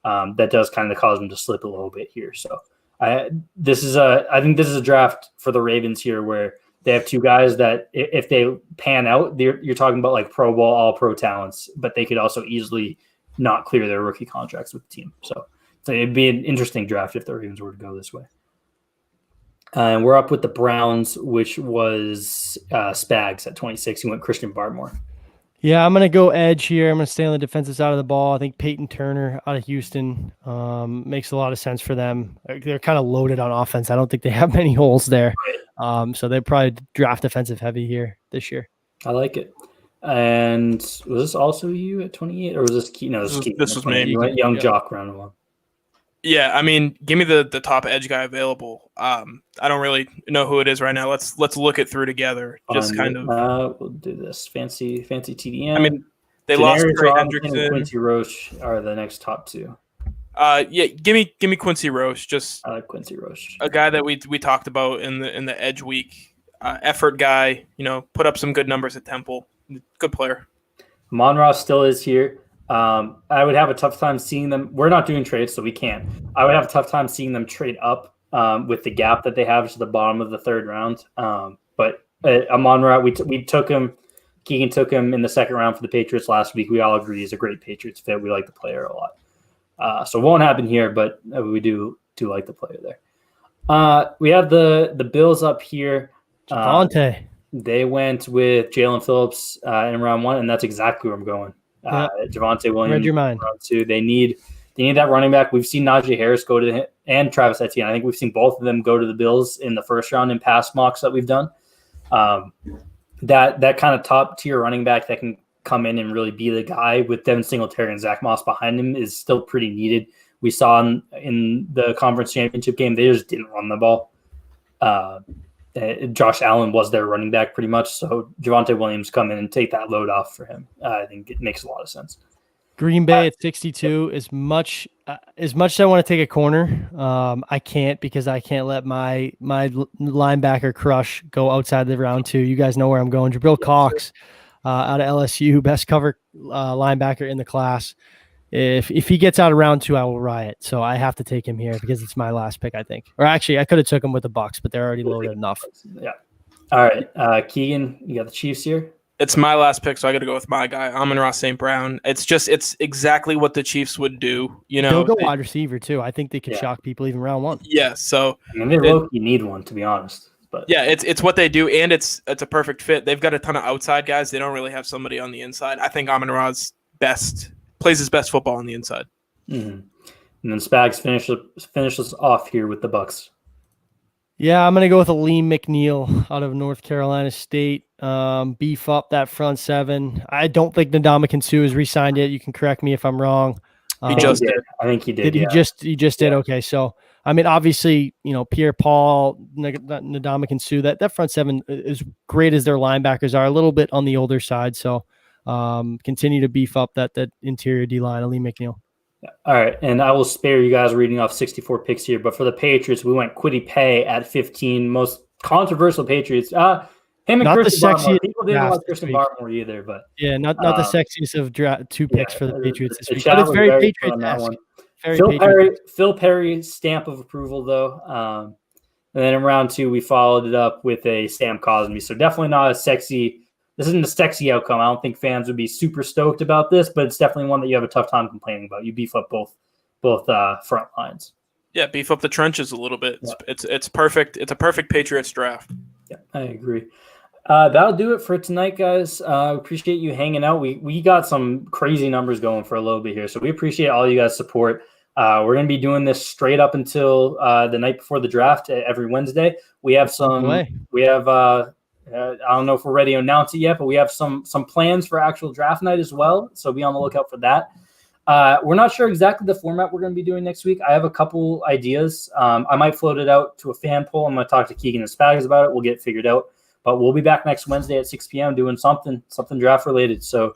that does kind of cause him to slip a little bit here. So I think this is a draft for the Ravens here where they have two guys that if they pan out, you're talking about like Pro Bowl, all pro talents, but they could also easily not clear their rookie contracts with the team. So it'd be an interesting draft if the Ravens were to go this way. And we're up with the Browns, which was Spags at 26. He went Christian Barmore. Yeah, I'm going to go edge here. I'm going to stay on the defensive side of the ball. I think Peyton Turner out of Houston makes a lot of sense for them. They're kind of loaded on offense. I don't think they have many holes there. So they probably draft defensive heavy here this year. I like it. And was this also you at 28? Or was this Keaton? No, this was me. You went young jock round one. Yeah, I mean, give me the top edge guy available. I don't really know who it is right now. Let's look it through together. Just kind of. We'll do this fancy TDM. I mean, they Janarius lost Trey Robinson Hendrickson. and Quincy Roche are the next top two. Yeah, give me Quincy Roche. Just I like Quincy Roche, a guy that we talked about in the edge week. Effort guy, put up some good numbers at Temple. Good player. Monroe still is here. I would have a tough time seeing them. We're not doing trades, so we can't. I would have a tough time seeing them trade up with the gap that they have to the bottom of the third round. But Amon-Ra, we took him. Keegan took him in the second round for the Patriots last week. We all agree he's a great Patriots fit. We like the player a lot. So it won't happen here, but we do like the player there. We have the Bills up here. Javonte. They went with Jalen Phillips in round one, and that's exactly where I'm going. Javonte Williams. Read your mind. Round two. They need that running back. We've seen Najee Harris go to him and Travis Etienne. I think we've seen both of them go to the Bills in the first round in past mocks that we've done. That kind of top tier running back that can come in and really be the guy with Devin Singletary and Zach Moss behind him is still pretty needed. We saw in the conference championship game, they just didn't run the ball. Josh Allen was their running back pretty much. So Javonte Williams come in and take that load off for him. I think it makes a lot of sense. Green Bay at 62 as much as I want to take a corner. I can't because I can't let my linebacker crush go outside the round two. You guys know where I'm going. Jabril Cox out of LSU, best cover linebacker in the class. If he gets out of round two, I will riot. So I have to take him here because it's my last pick, I think. Or actually, I could have took him with the Bucks, but they're already loaded enough. Yeah. All right, Keegan, you got the Chiefs here. It's my last pick, so I got to go with my guy, Amon-Ra St. Brown. It's exactly what the Chiefs would do. They'll go wide receiver too. I think they could shock people even round one. Yeah. So they low-key need one, to be honest. But yeah, it's what they do, and it's a perfect fit. They've got a ton of outside guys. They don't really have somebody on the inside. I think Amon-Ra's plays his best football on the inside. Mm-hmm. And then Spags finishes off here with the Bucks. Yeah, I'm going to go with Aleem McNeil out of North Carolina State. Beef up that front seven. I don't think Ndamukong Suh is re-signed yet. You can correct me if I'm wrong. He just did. I think he did. He just did? Okay, so I mean, obviously, Pierre-Paul, Ndamukong Suh, that front seven, as great as their linebackers are, a little bit on the older side. So continue to beef up that interior D-line, Aleem McNeil. All right, and I will spare you guys reading off 64 picks here, but for the Patriots, we went Kwity Paye at 15. Most controversial Patriots. Him and not Christian the Barmore. sexiest People didn't like Christian Barmore either, but yeah, not the sexiest of two picks for the Patriots this week. But It's very Patriots-esque. Phil Perry stamp of approval, though. And then in round 2, we followed it up with a Sam Cosmi. So definitely not a sexy. This isn't a sexy outcome. I don't think fans would be super stoked about this, but it's definitely one that you have a tough time complaining about. You beef up both front lines. Yeah, beef up the trenches a little bit. Yeah. It's perfect. It's a perfect Patriots draft. Yeah, I agree. That'll do it for tonight, guys. Appreciate you hanging out. We got some crazy numbers going for a little bit here, so we appreciate all you guys' support. We're going to be doing this straight up until the night before the draft every Wednesday. We have I don't know if we're ready to announce it yet, but we have some plans for actual draft night as well. So be on the lookout for that. We're not sure exactly the format we're going to be doing next week. I have a couple ideas. I might float it out to a fan poll. I'm going to talk to Keegan and Spags about it. We'll get it figured out. But we'll be back next Wednesday at 6 p.m. doing something draft related. So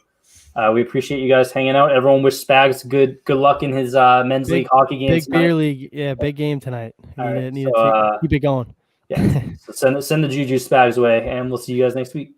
we appreciate you guys hanging out. Everyone wish Spags good luck in his men's league hockey game. Big beer league, yeah, big game tonight. Need to keep it going. Yeah, so send the juju Spags away, and we'll see you guys next week.